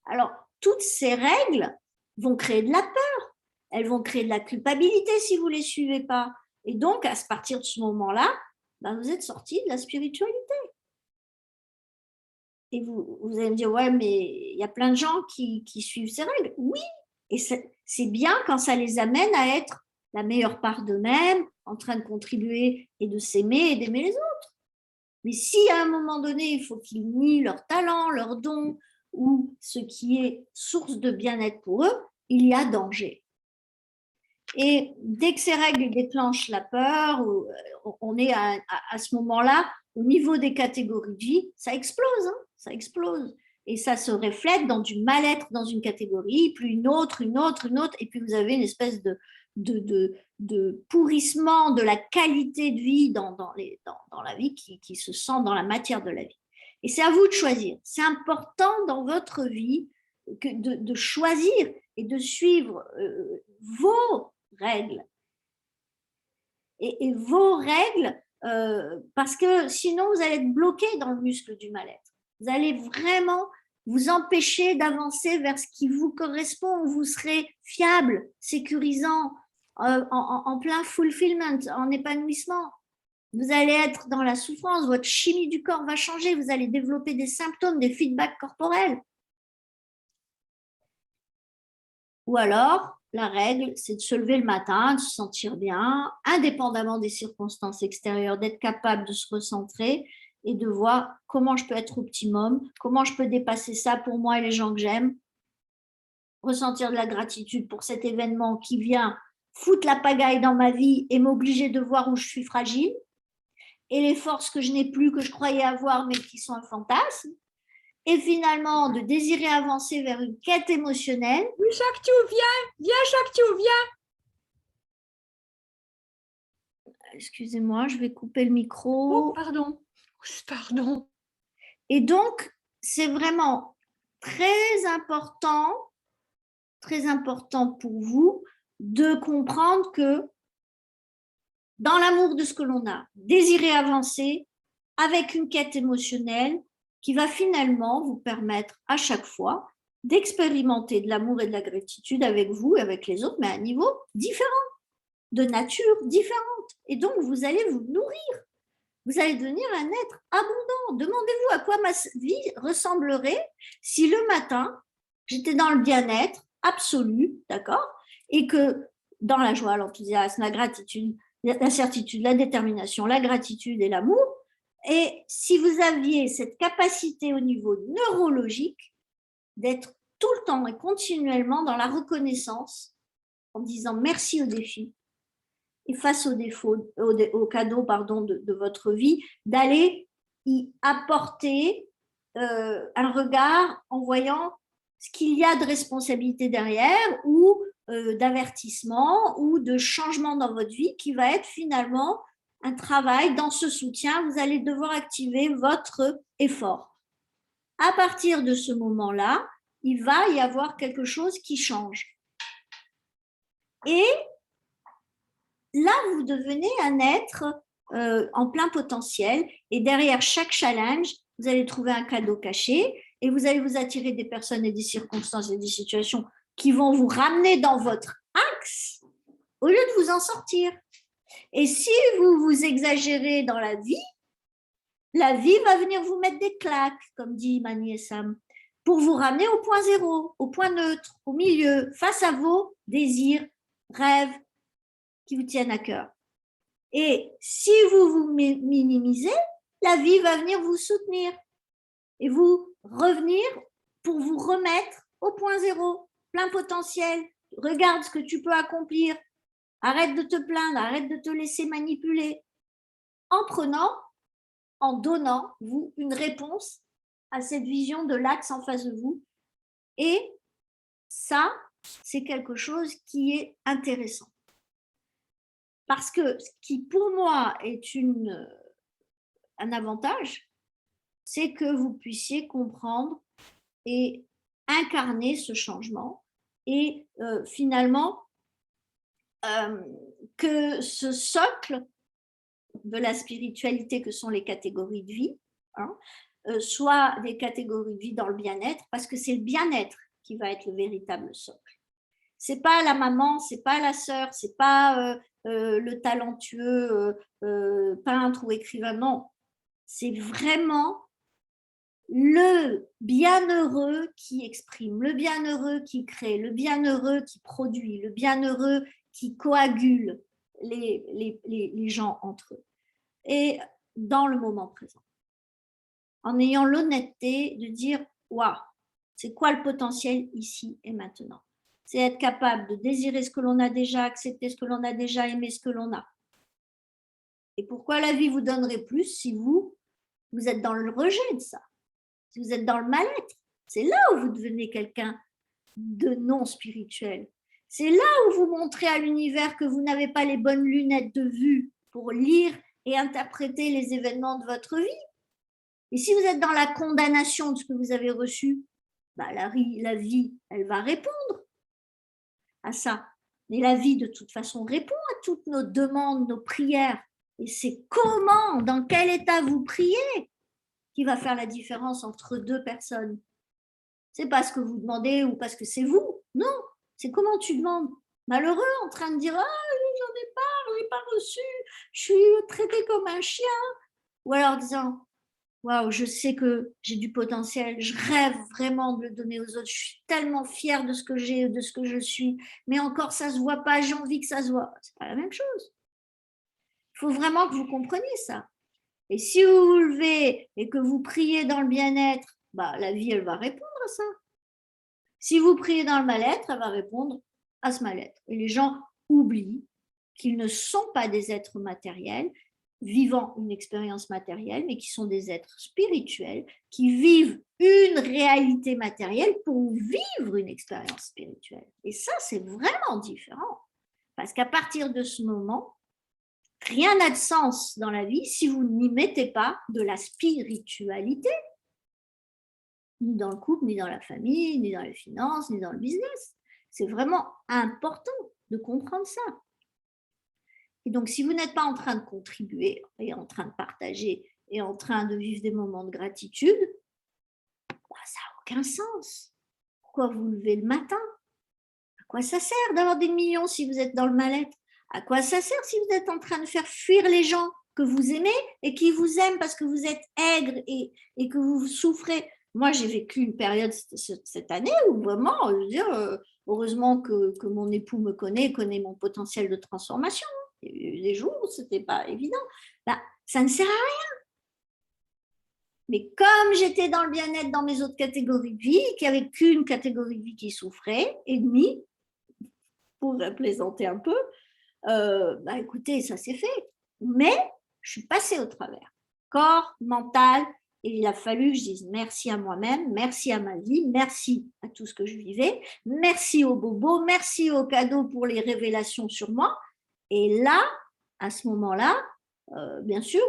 Alors, toutes ces règles vont créer de la peur, elles vont créer de la culpabilité si vous ne les suivez pas. Et donc, à partir de ce moment-là, vous êtes sorti de la spiritualité. Et vous allez me dire, ouais, mais il y a plein de gens qui suivent ces règles. Oui, et c'est bien quand ça les amène à être la meilleure part d'eux-mêmes, en train de contribuer et de s'aimer et d'aimer les autres. Mais si à un moment donné, il faut qu'ils nient leur talent, leurs dons, ou ce qui est source de bien-être pour eux, il y a danger. Et dès que ces règles déclenchent la peur, on est à ce moment-là, au niveau des catégories de vie, ça explose, hein, ça explose. Et ça se reflète dans du mal-être dans une catégorie, puis une autre, et puis vous avez une espèce de pourrissement de la qualité de vie dans la vie qui se sent dans la matière de la vie. Et c'est à vous de choisir. C'est important dans votre vie de choisir et de suivre vos règles. Et vos règles, parce que sinon vous allez être bloqué dans le muscle du mal-être. Vous allez vraiment vous empêcher d'avancer vers ce qui vous correspond, où vous serez fiable, sécurisant, en plein fulfillment, en épanouissement. Vous allez être dans la souffrance, votre chimie du corps va changer, vous allez développer des symptômes, des feedbacks corporels. Ou alors, la règle, c'est de se lever le matin, de se sentir bien, indépendamment des circonstances extérieures, d'être capable de se recentrer et de voir comment je peux être optimum, comment je peux dépasser ça pour moi et les gens que j'aime, ressentir de la gratitude pour cet événement qui vient foutre la pagaille dans ma vie et m'obliger de voir où je suis fragile, et les forces que je n'ai plus, que je croyais avoir, mais qui sont un fantasme, et finalement de désirer avancer vers une quête émotionnelle. Oui, Shakti, viens, Shakti, viens. Excusez-moi, je vais couper le micro. Oh, pardon. Pardon. Et donc, c'est vraiment très important pour vous de comprendre que dans l'amour de ce que l'on a, désirer avancer avec une quête émotionnelle qui va finalement vous permettre à chaque fois d'expérimenter de l'amour et de la gratitude avec vous et avec les autres, mais à un niveau différent, de nature différente. Et donc, vous allez vous nourrir. Vous allez devenir un être abondant. Demandez-vous à quoi ma vie ressemblerait si le matin, j'étais dans le bien-être absolu, d'accord? Et que dans la joie, l'enthousiasme, la gratitude, la certitude, la détermination, la gratitude et l'amour, et si vous aviez cette capacité au niveau neurologique d'être tout le temps et continuellement dans la reconnaissance, en disant merci au défi, et face aux défauts, aux cadeaux de votre vie, d'aller y apporter un regard en voyant ce qu'il y a de responsabilité derrière ou d'avertissement ou de changement dans votre vie qui va être finalement un travail dans ce soutien. Vous allez devoir activer votre effort. À partir de ce moment-là, il va y avoir quelque chose qui change. Et là, vous devenez un être en plein potentiel. Et derrière chaque challenge, vous allez trouver un cadeau caché et vous allez vous attirer des personnes et des circonstances et des situations qui vont vous ramener dans votre axe au lieu de vous en sortir. Et si vous vous exagérez dans la vie va venir vous mettre des claques, comme dit Mani et Sam, pour vous ramener au point zéro, au point neutre, au milieu, face à vos désirs, rêves qui vous tiennent à cœur. Et si vous vous minimisez, la vie va venir vous soutenir et vous revenir pour vous remettre au point zéro, plein potentiel. Regarde ce que tu peux accomplir. Arrête de te plaindre, arrête de te laisser manipuler. En prenant, en donnant vous une réponse à cette vision de l'axe en face de vous. Et ça, c'est quelque chose qui est intéressant. Parce que ce qui, pour moi, est un avantage, c'est que vous puissiez comprendre et incarner ce changement et finalement que ce socle de la spiritualité que sont les catégories de vie, soit des catégories de vie dans le bien-être, parce que c'est le bien-être qui va être le véritable socle. C'est pas la maman, c'est pas la sœur, c'est pas le talentueux peintre ou écrivain, non. C'est vraiment le bienheureux qui exprime, le bienheureux qui crée, le bienheureux qui produit, le bienheureux qui coagule les gens entre eux. Et dans le moment présent. En ayant l'honnêteté de dire, waouh, c'est quoi le potentiel ici et maintenant? C'est être capable de désirer ce que l'on a déjà, accepter ce que l'on a déjà, aimer ce que l'on a. Et pourquoi la vie vous donnerait plus si vous êtes dans le rejet de ça? Si vous êtes dans le mal-être, c'est là où vous devenez quelqu'un de non spirituel. C'est là où vous montrez à l'univers que vous n'avez pas les bonnes lunettes de vue pour lire et interpréter les événements de votre vie. Et si vous êtes dans la condamnation de ce que vous avez reçu, bah la vie, elle va répondre à ça. Mais la vie, de toute façon, répond à toutes nos demandes, nos prières. Et c'est comment, dans quel état vous priez, qui va faire la différence entre deux personnes. C'est pas ce que vous demandez ou parce que c'est vous. Non, c'est comment tu demandes. Malheureux en train de dire « Ah, j'en ai pas reçu, je suis traité comme un chien. » Ou alors disant « Waouh, je sais que j'ai du potentiel, je rêve vraiment de le donner aux autres, je suis tellement fière de ce que j'ai, de ce que je suis, mais encore ça se voit pas, j'ai envie que ça se voit. » C'est pas la même chose. Il faut vraiment que vous compreniez ça. Et si vous vous levez et que vous priez dans le bien-être, bah, la vie, elle va répondre à ça. Si vous priez dans le mal-être, elle va répondre à ce mal-être. Et les gens oublient qu'ils ne sont pas des êtres matériels, vivant une expérience matérielle, mais qui sont des êtres spirituels, qui vivent une réalité matérielle pour vivre une expérience spirituelle. Et ça, c'est vraiment différent. Parce qu'à partir de ce moment, rien n'a de sens dans la vie si vous n'y mettez pas de la spiritualité, ni dans le couple, ni dans la famille, ni dans les finances, ni dans le business. C'est vraiment important de comprendre ça. Et donc, si vous n'êtes pas en train de contribuer et en train de partager et en train de vivre des moments de gratitude, bah, ça n'a aucun sens. Pourquoi vous levez le matin? À quoi ça sert d'avoir des millions si vous êtes dans le mal-être? À quoi ça sert si vous êtes en train de faire fuir les gens que vous aimez et qui vous aiment parce que vous êtes aigre et que vous souffrez? Moi, j'ai vécu une période cette année où vraiment, je veux dire, heureusement que mon époux me connaît mon potentiel de transformation. Il y a eu des jours où ce n'était pas évident. Bah, ça ne sert à rien. Mais comme j'étais dans le bien-être dans mes autres catégories de vie, qu'il n'y avait qu'une catégorie de vie qui souffrait, et demie, pour plaisanter un peu, bah écoutez, ça s'est fait. Mais je suis passée au travers. Corps, mental, et il a fallu que je dise merci à moi-même, merci à ma vie, merci à tout ce que je vivais, merci aux bobos, merci aux cadeaux pour les révélations sur moi. Et là, à ce moment-là, bien sûr,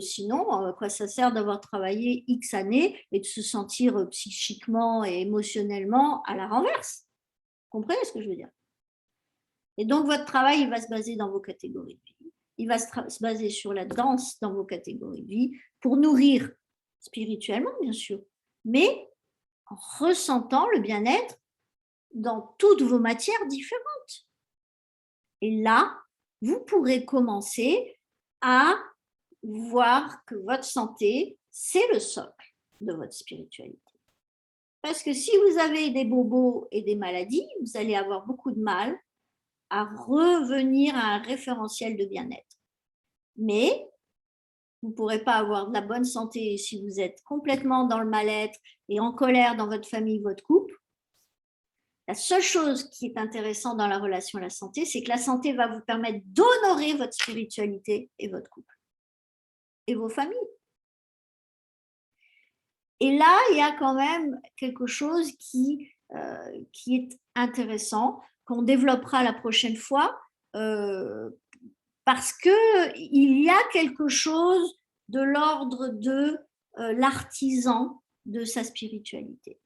sinon, à quoi ça sert d'avoir travaillé X années et de se sentir psychiquement et émotionnellement à la renverse? Vous comprenez ce que je veux dire? Et donc, votre travail, il va se baser dans vos catégories de vie. Il va se baser sur la danse dans vos catégories de vie pour nourrir spirituellement, bien sûr, mais en ressentant le bien-être dans toutes vos matières différentes. Et là, vous pourrez commencer à voir que votre santé, c'est le socle de votre spiritualité. Parce que si vous avez des bobos et des maladies, vous allez avoir beaucoup de mal à revenir à un référentiel de bien-être. Mais vous ne pourrez pas avoir de la bonne santé si vous êtes complètement dans le mal-être et en colère dans votre famille, votre couple. La seule chose qui est intéressante dans la relation à la santé, c'est que la santé va vous permettre d'honorer votre spiritualité et votre couple et vos familles. Et là, il y a quand même quelque chose qui est intéressant, qu'on développera la prochaine fois, parce qu'il y a quelque chose de l'ordre de l'artisan de sa spiritualité.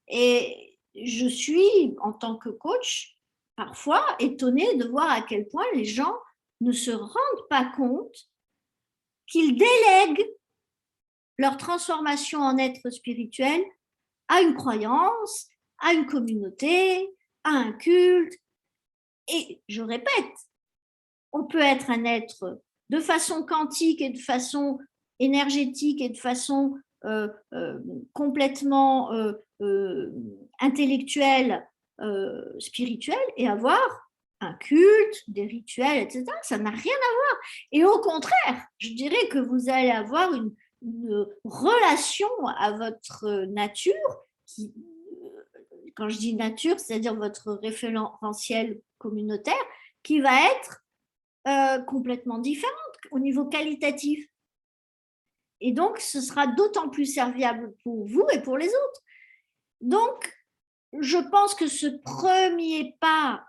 Et je suis, en tant que coach, parfois étonnée de voir à quel point les gens ne se rendent pas compte qu'ils délèguent leur transformation en être spirituel à une croyance, à une communauté, à un culte. Et je répète, on peut être un être de façon quantique et de façon énergétique et de façon complètement intellectuelle, spirituelle, et avoir un culte, des rituels, etc. Ça n'a rien à voir. Et au contraire, je dirais que vous allez avoir une relation à votre nature qui, quand je dis nature, c'est-à-dire votre référentiel communautaire, qui va être complètement différente au niveau qualitatif. Et donc, ce sera d'autant plus serviable pour vous et pour les autres. Donc, je pense que ce premier pas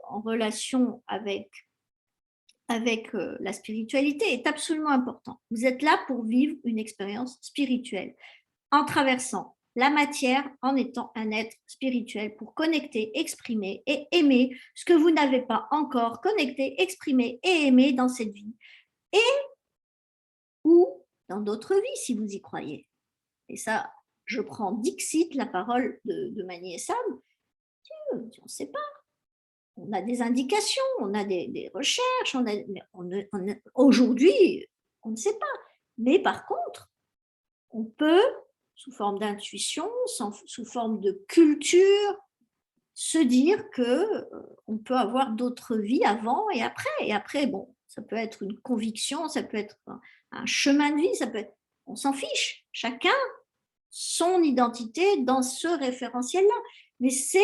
en relation avec la spiritualité est absolument important. Vous êtes là pour vivre une expérience spirituelle en traversant la matière, en étant un être spirituel pour connecter, exprimer et aimer ce que vous n'avez pas encore connecté, exprimé et aimé dans cette vie, et ou dans d'autres vies si vous y croyez. Et ça, je prends Dixit, la parole de Magnier Sam, on ne sait pas. On a des indications, on a des recherches, aujourd'hui, on ne sait pas. Mais par contre, on peut, sous forme d'intuition, sous forme de culture, se dire qu'on peut avoir d'autres vies avant et après. Et après, bon, ça peut être une conviction, ça peut être un chemin de vie, ça peut être, on s'en fiche. Chacun son identité dans ce référentiel-là. Mais c'est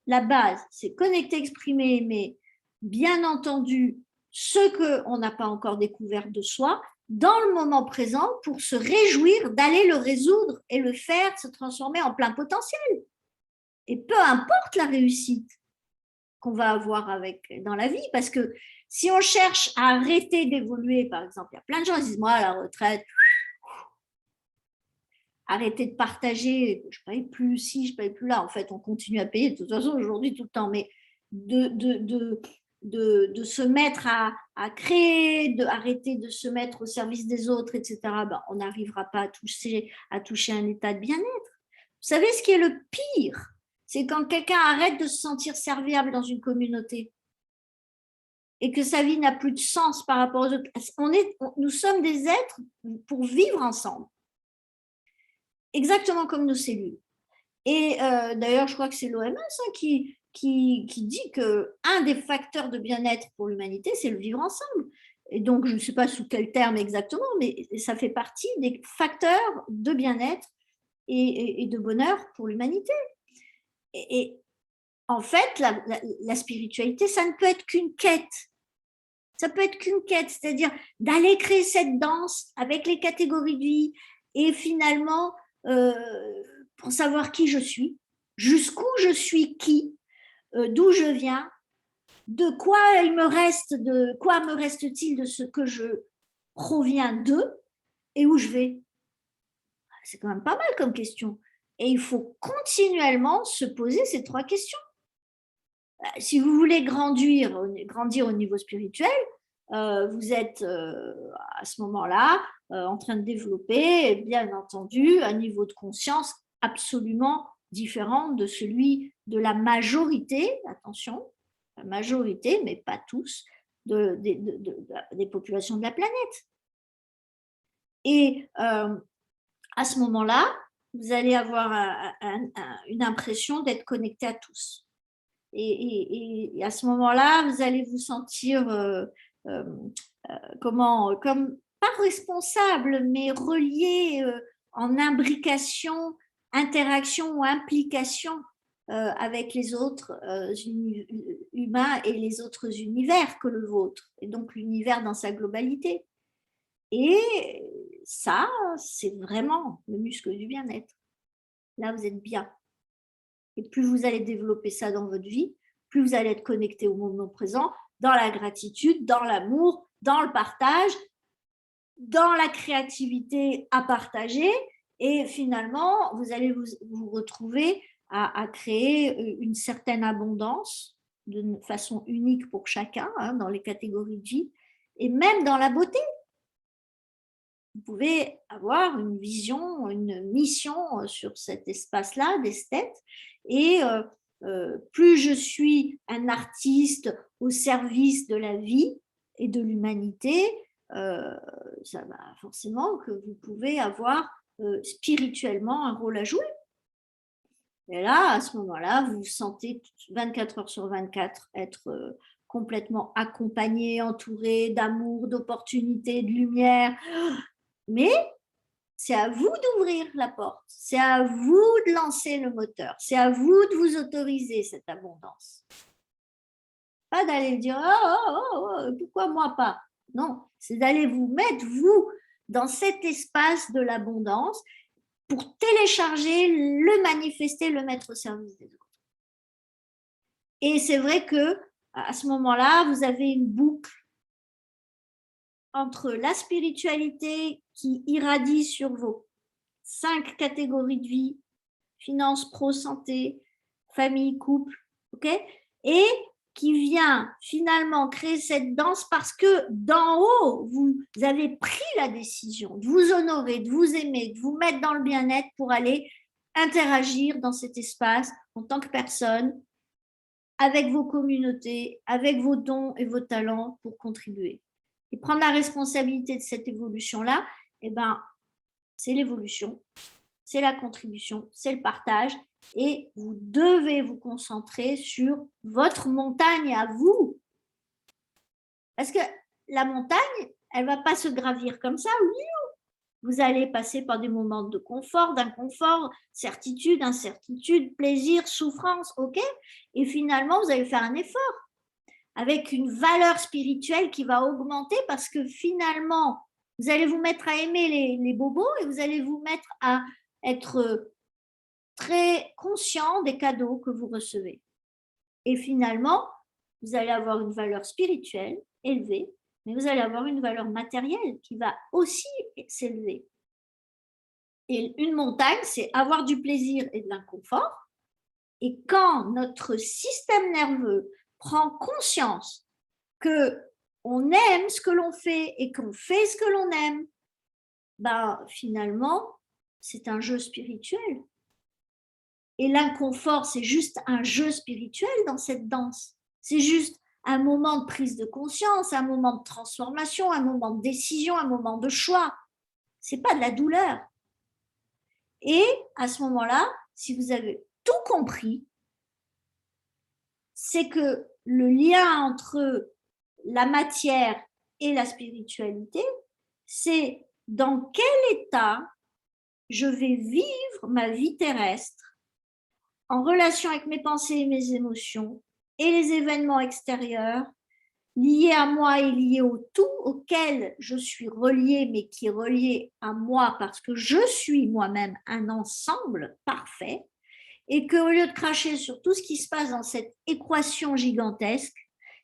la base, c'est connecter, exprimer, aimer, bien entendu, ce qu'on n'a pas encore découvert de soi, dans le moment présent, pour se réjouir d'aller le résoudre et le faire se transformer en plein potentiel. Et peu importe la réussite qu'on va avoir dans la vie, parce que si on cherche à arrêter d'évoluer, par exemple, il y a plein de gens qui disent, moi, à la retraite, arrêter de partager, je ne paye plus ci, je ne paye plus là. En fait, on continue à payer de toute façon aujourd'hui tout le temps, mais de se mettre à créer, d'arrêter de se mettre au service des autres, etc., ben, on n'arrivera pas à toucher un état de bien-être. Vous savez ce qui est le pire? C'est quand quelqu'un arrête de se sentir serviable dans une communauté et que sa vie n'a plus de sens par rapport aux autres. Nous sommes des êtres pour vivre ensemble. Exactement comme nos cellules. Et d'ailleurs, je crois que c'est l'OMS qui dit qu'un des facteurs de bien-être pour l'humanité, c'est le vivre ensemble. Et donc, je ne sais pas sous quel terme exactement, mais ça fait partie des facteurs de bien-être et de bonheur pour l'humanité. Et en fait, la spiritualité, ça ne peut être qu'une quête. Ça peut être qu'une quête, c'est-à-dire d'aller créer cette danse avec les catégories de vie et finalement pour savoir qui je suis, jusqu'où je suis qui, d'où je viens, de quoi me reste-t-il de ce que je proviens d'eux et où je vais. C'est quand même pas mal comme question. Et il faut continuellement se poser ces trois questions. Si vous voulez grandir au niveau spirituel, vous êtes à ce moment-là en train de développer, bien entendu, un niveau de conscience absolument différent de celui de la majorité, attention, la majorité, mais pas tous, des populations de la planète. Et à ce moment-là, vous allez avoir une impression d'être connecté à tous. Et à ce moment-là, vous allez vous sentir comme pas responsable, mais relié en imbrication, interaction ou implication avec les autres humains et les autres univers que le vôtre, et donc l'univers dans sa globalité. Et ça, c'est vraiment le muscle du bien-être. Là, vous êtes bien. Et plus vous allez développer ça dans votre vie, plus vous allez être connecté au moment présent, dans la gratitude, dans l'amour, dans le partage, dans la créativité à partager. Et finalement, vous allez vous retrouver à créer une certaine abondance de façon unique pour chacun, dans les catégories de vie, et même dans la beauté. Vous pouvez avoir une vision, une mission sur cet espace-là d'esthète. Et plus je suis un artiste au service de la vie et de l'humanité, ça va forcément que vous pouvez avoir spirituellement un rôle à jouer. Et là, à ce moment-là, vous vous sentez 24 heures sur 24 être complètement accompagné, entouré d'amour, d'opportunités, de lumière. Mais c'est à vous d'ouvrir la porte, c'est à vous de lancer le moteur, c'est à vous de vous autoriser cette abondance. Pas d'aller dire pourquoi moi pas. Non, c'est d'aller vous mettre, vous, dans cet espace de l'abondance pour télécharger, le manifester, le mettre au service des autres. Et c'est vrai que à ce moment-là, vous avez une boucle entre la spiritualité qui irradie sur vos 5 catégories de vie, finance, pro, santé, famille, couple, ok, et qui vient finalement créer cette danse parce que d'en haut, vous avez pris la décision de vous honorer, de vous aimer, de vous mettre dans le bien-être pour aller interagir dans cet espace en tant que personne, avec vos communautés, avec vos dons et vos talents pour contribuer. Et prendre la responsabilité de cette évolution-là, eh ben, c'est l'évolution, c'est la contribution, c'est le partage. Et vous devez vous concentrer sur votre montagne à vous. Parce que la montagne, elle ne va pas se gravir comme ça. Vous allez passer par des moments de confort, d'inconfort, certitude, incertitude, plaisir, souffrance, ok. Et finalement, vous allez faire un effort avec une valeur spirituelle qui va augmenter parce que finalement, vous allez vous mettre à aimer les bobos et vous allez vous mettre à être très conscient des cadeaux que vous recevez. Et finalement, vous allez avoir une valeur spirituelle élevée, mais vous allez avoir une valeur matérielle qui va aussi s'élever. Et une montagne, c'est avoir du plaisir et de l'inconfort. Et quand notre système nerveux prend conscience qu'on aime ce que l'on fait et qu'on fait ce que l'on aime, ben, finalement, c'est un jeu spirituel. Et l'inconfort, c'est juste un jeu spirituel dans cette danse. C'est juste un moment de prise de conscience, un moment de transformation, un moment de décision, un moment de choix. Ce n'est pas de la douleur. Et à ce moment-là, si vous avez tout compris, c'est que le lien entre la matière et la spiritualité, c'est dans quel état je vais vivre ma vie terrestre en relation avec mes pensées et mes émotions et les événements extérieurs liés à moi et liés au tout auquel je suis reliée, mais qui est relié à moi parce que je suis moi-même un ensemble parfait, et qu'au lieu de cracher sur tout ce qui se passe dans cette équation gigantesque,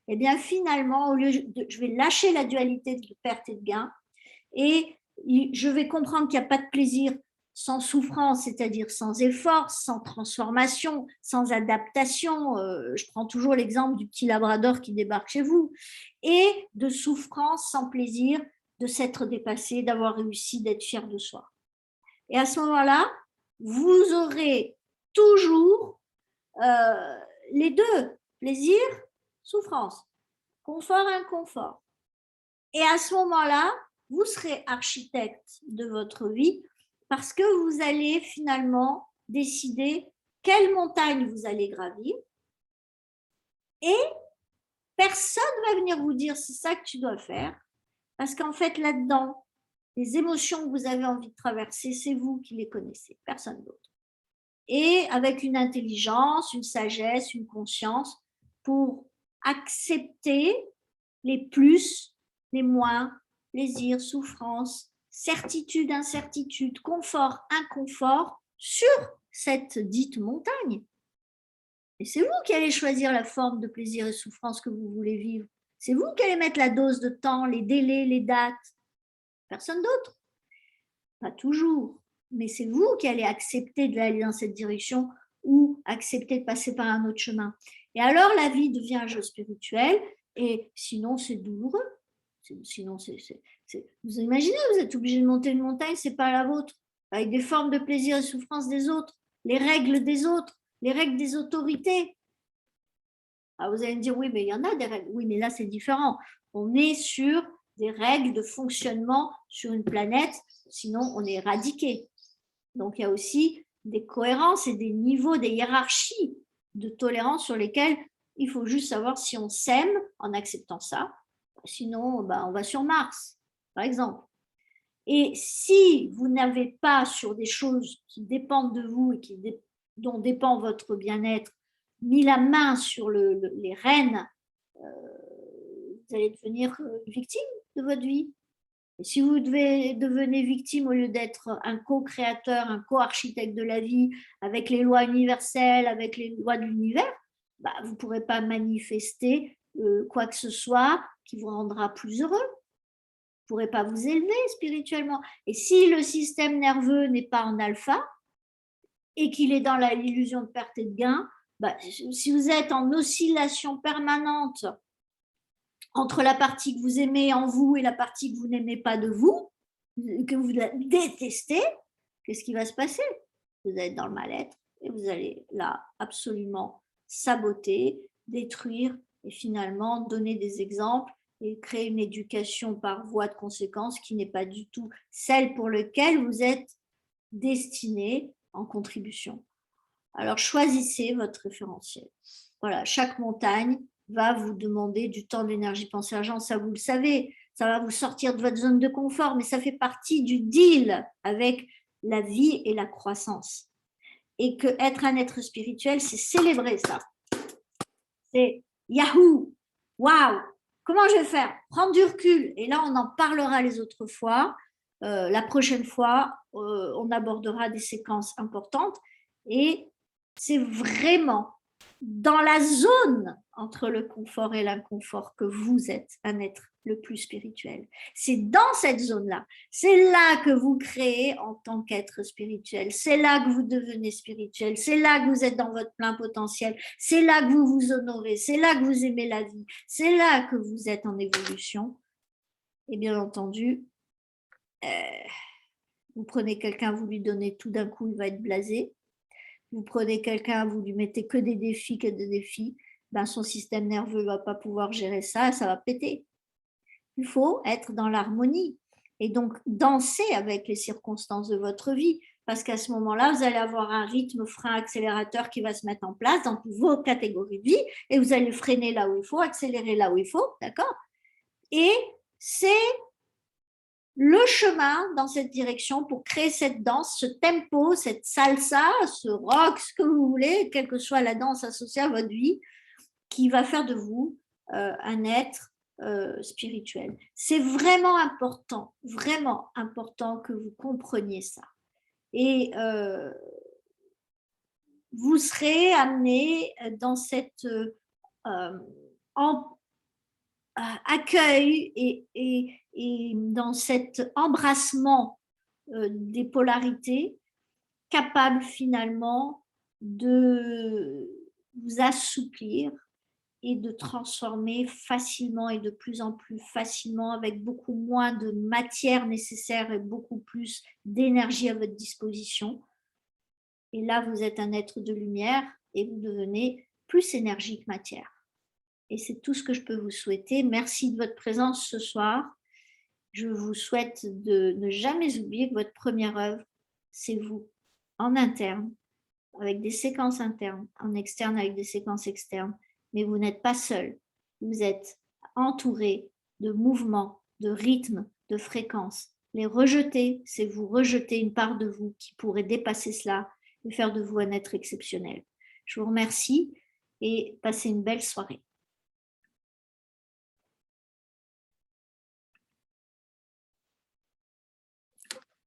eh bien finalement, je vais lâcher la dualité de perte et de gain, et je vais comprendre qu'il n'y a pas de plaisir sans souffrance, c'est-à-dire sans effort, sans transformation, sans adaptation. Je prends toujours l'exemple du petit labrador qui débarque chez vous. Et de souffrance sans plaisir, de s'être dépassé, d'avoir réussi, d'être fier de soi. Et à ce moment-là, vous aurez toujours les deux, plaisir, souffrance, confort, inconfort. Et à ce moment-là, vous serez architecte de votre vie parce que vous allez finalement décider quelle montagne vous allez gravir et personne ne va venir vous dire c'est ça que tu dois faire parce qu'en fait là-dedans, les émotions que vous avez envie de traverser, c'est vous qui les connaissez, personne d'autre. Et avec une intelligence, une sagesse, une conscience pour accepter les plus, les moins, plaisir, souffrance, certitude, incertitude, confort, inconfort sur cette dite montagne. Et c'est vous qui allez choisir la forme de plaisir et souffrance que vous voulez vivre. C'est vous qui allez mettre la dose de temps, les délais, les dates. Personne d'autre. Pas toujours. Mais c'est vous qui allez accepter d'aller dans cette direction ou accepter de passer par un autre chemin. Et alors, la vie devient un jeu spirituel et sinon, c'est douloureux. Sinon, vous imaginez, vous êtes obligé de monter une montagne, c'est pas la vôtre, avec des formes de plaisir et de souffrance des autres, les règles des autres, les règles des autorités. Alors vous allez me dire, oui, mais il y en a des règles. Oui, mais là, c'est différent. On est sur des règles de fonctionnement sur une planète, sinon on est éradiqué. Donc, il y a aussi des cohérences et des niveaux, des hiérarchies de tolérance sur lesquelles il faut juste savoir si on s'aime en acceptant ça. Sinon, on va sur Mars, par exemple. Et si vous n'avez pas sur des choses qui dépendent de vous et dont dépend votre bien-être, mis la main sur les rênes, vous allez devenir victime de votre vie. Et si vous devenez victime au lieu d'être un co-créateur, un co-architecte de la vie, avec les lois universelles, avec les lois de l'univers, vous ne pourrez pas manifester quoi que ce soit qui vous rendra plus heureux. Vous ne pourrez pas vous élever spirituellement. Et si le système nerveux n'est pas en alpha et qu'il est dans l'illusion de perte et de gain, si vous êtes en oscillation permanente entre la partie que vous aimez en vous et la partie que vous n'aimez pas de vous, que vous détestez, qu'est-ce qui va se passer? Vous allez être dans le mal-être et vous allez là absolument saboter, détruire et finalement donner des exemples et créer une éducation par voie de conséquence qui n'est pas du tout celle pour laquelle vous êtes destiné en contribution. Alors choisissez votre référentiel. Voilà, chaque montagne va vous demander du temps, d'énergie, pensée, argent, ça vous le savez, ça va vous sortir de votre zone de confort, mais ça fait partie du deal avec la vie et la croissance. Et que être un être spirituel, c'est célébrer ça. C'est Yahoo, waouh, comment je vais faire? Prendre du recul. Et là, on en parlera les autres fois. La prochaine fois, on abordera des séquences importantes. Et c'est vraiment dans la zone entre le confort et l'inconfort que vous êtes un être le plus spirituel. C'est dans cette zone-là. C'est là que vous créez en tant qu'être spirituel. C'est là que vous devenez spirituel. C'est là que vous êtes dans votre plein potentiel. C'est là que vous vous honorez. C'est là que vous aimez la vie. C'est là que vous êtes en évolution. Et bien entendu, vous prenez quelqu'un, vous lui donnez tout d'un coup, il va être blasé. Vous prenez quelqu'un, vous lui mettez que des défis, son système nerveux ne va pas pouvoir gérer ça, ça va péter. Il faut être dans l'harmonie et donc danser avec les circonstances de votre vie, parce qu'à ce moment-là, vous allez avoir un rythme frein-accélérateur qui va se mettre en place dans vos catégories de vie et vous allez freiner là où il faut, accélérer là où il faut, d'accord? Et c'est le chemin dans cette direction pour créer cette danse, ce tempo, cette salsa, ce rock, ce que vous voulez, quelle que soit la danse associée à votre vie, qui va faire de vous un être spirituel. C'est vraiment important que vous compreniez ça. Et vous serez amené dans cette accueil et dans cet embrassement des polarités capable finalement de vous assouplir et de transformer facilement et de plus en plus facilement avec beaucoup moins de matière nécessaire et beaucoup plus d'énergie à votre disposition. Et là, vous êtes un être de lumière et vous devenez plus énergie que matière. Et c'est tout ce que je peux vous souhaiter. Merci de votre présence ce soir. Je vous souhaite de ne jamais oublier que votre première œuvre, c'est vous, en interne, avec des séquences internes, en externe avec des séquences externes. Mais vous n'êtes pas seul. Vous êtes entouré de mouvements, de rythmes, de fréquences. Les rejeter, c'est vous rejeter une part de vous qui pourrait dépasser cela et faire de vous un être exceptionnel. Je vous remercie et passez une belle soirée.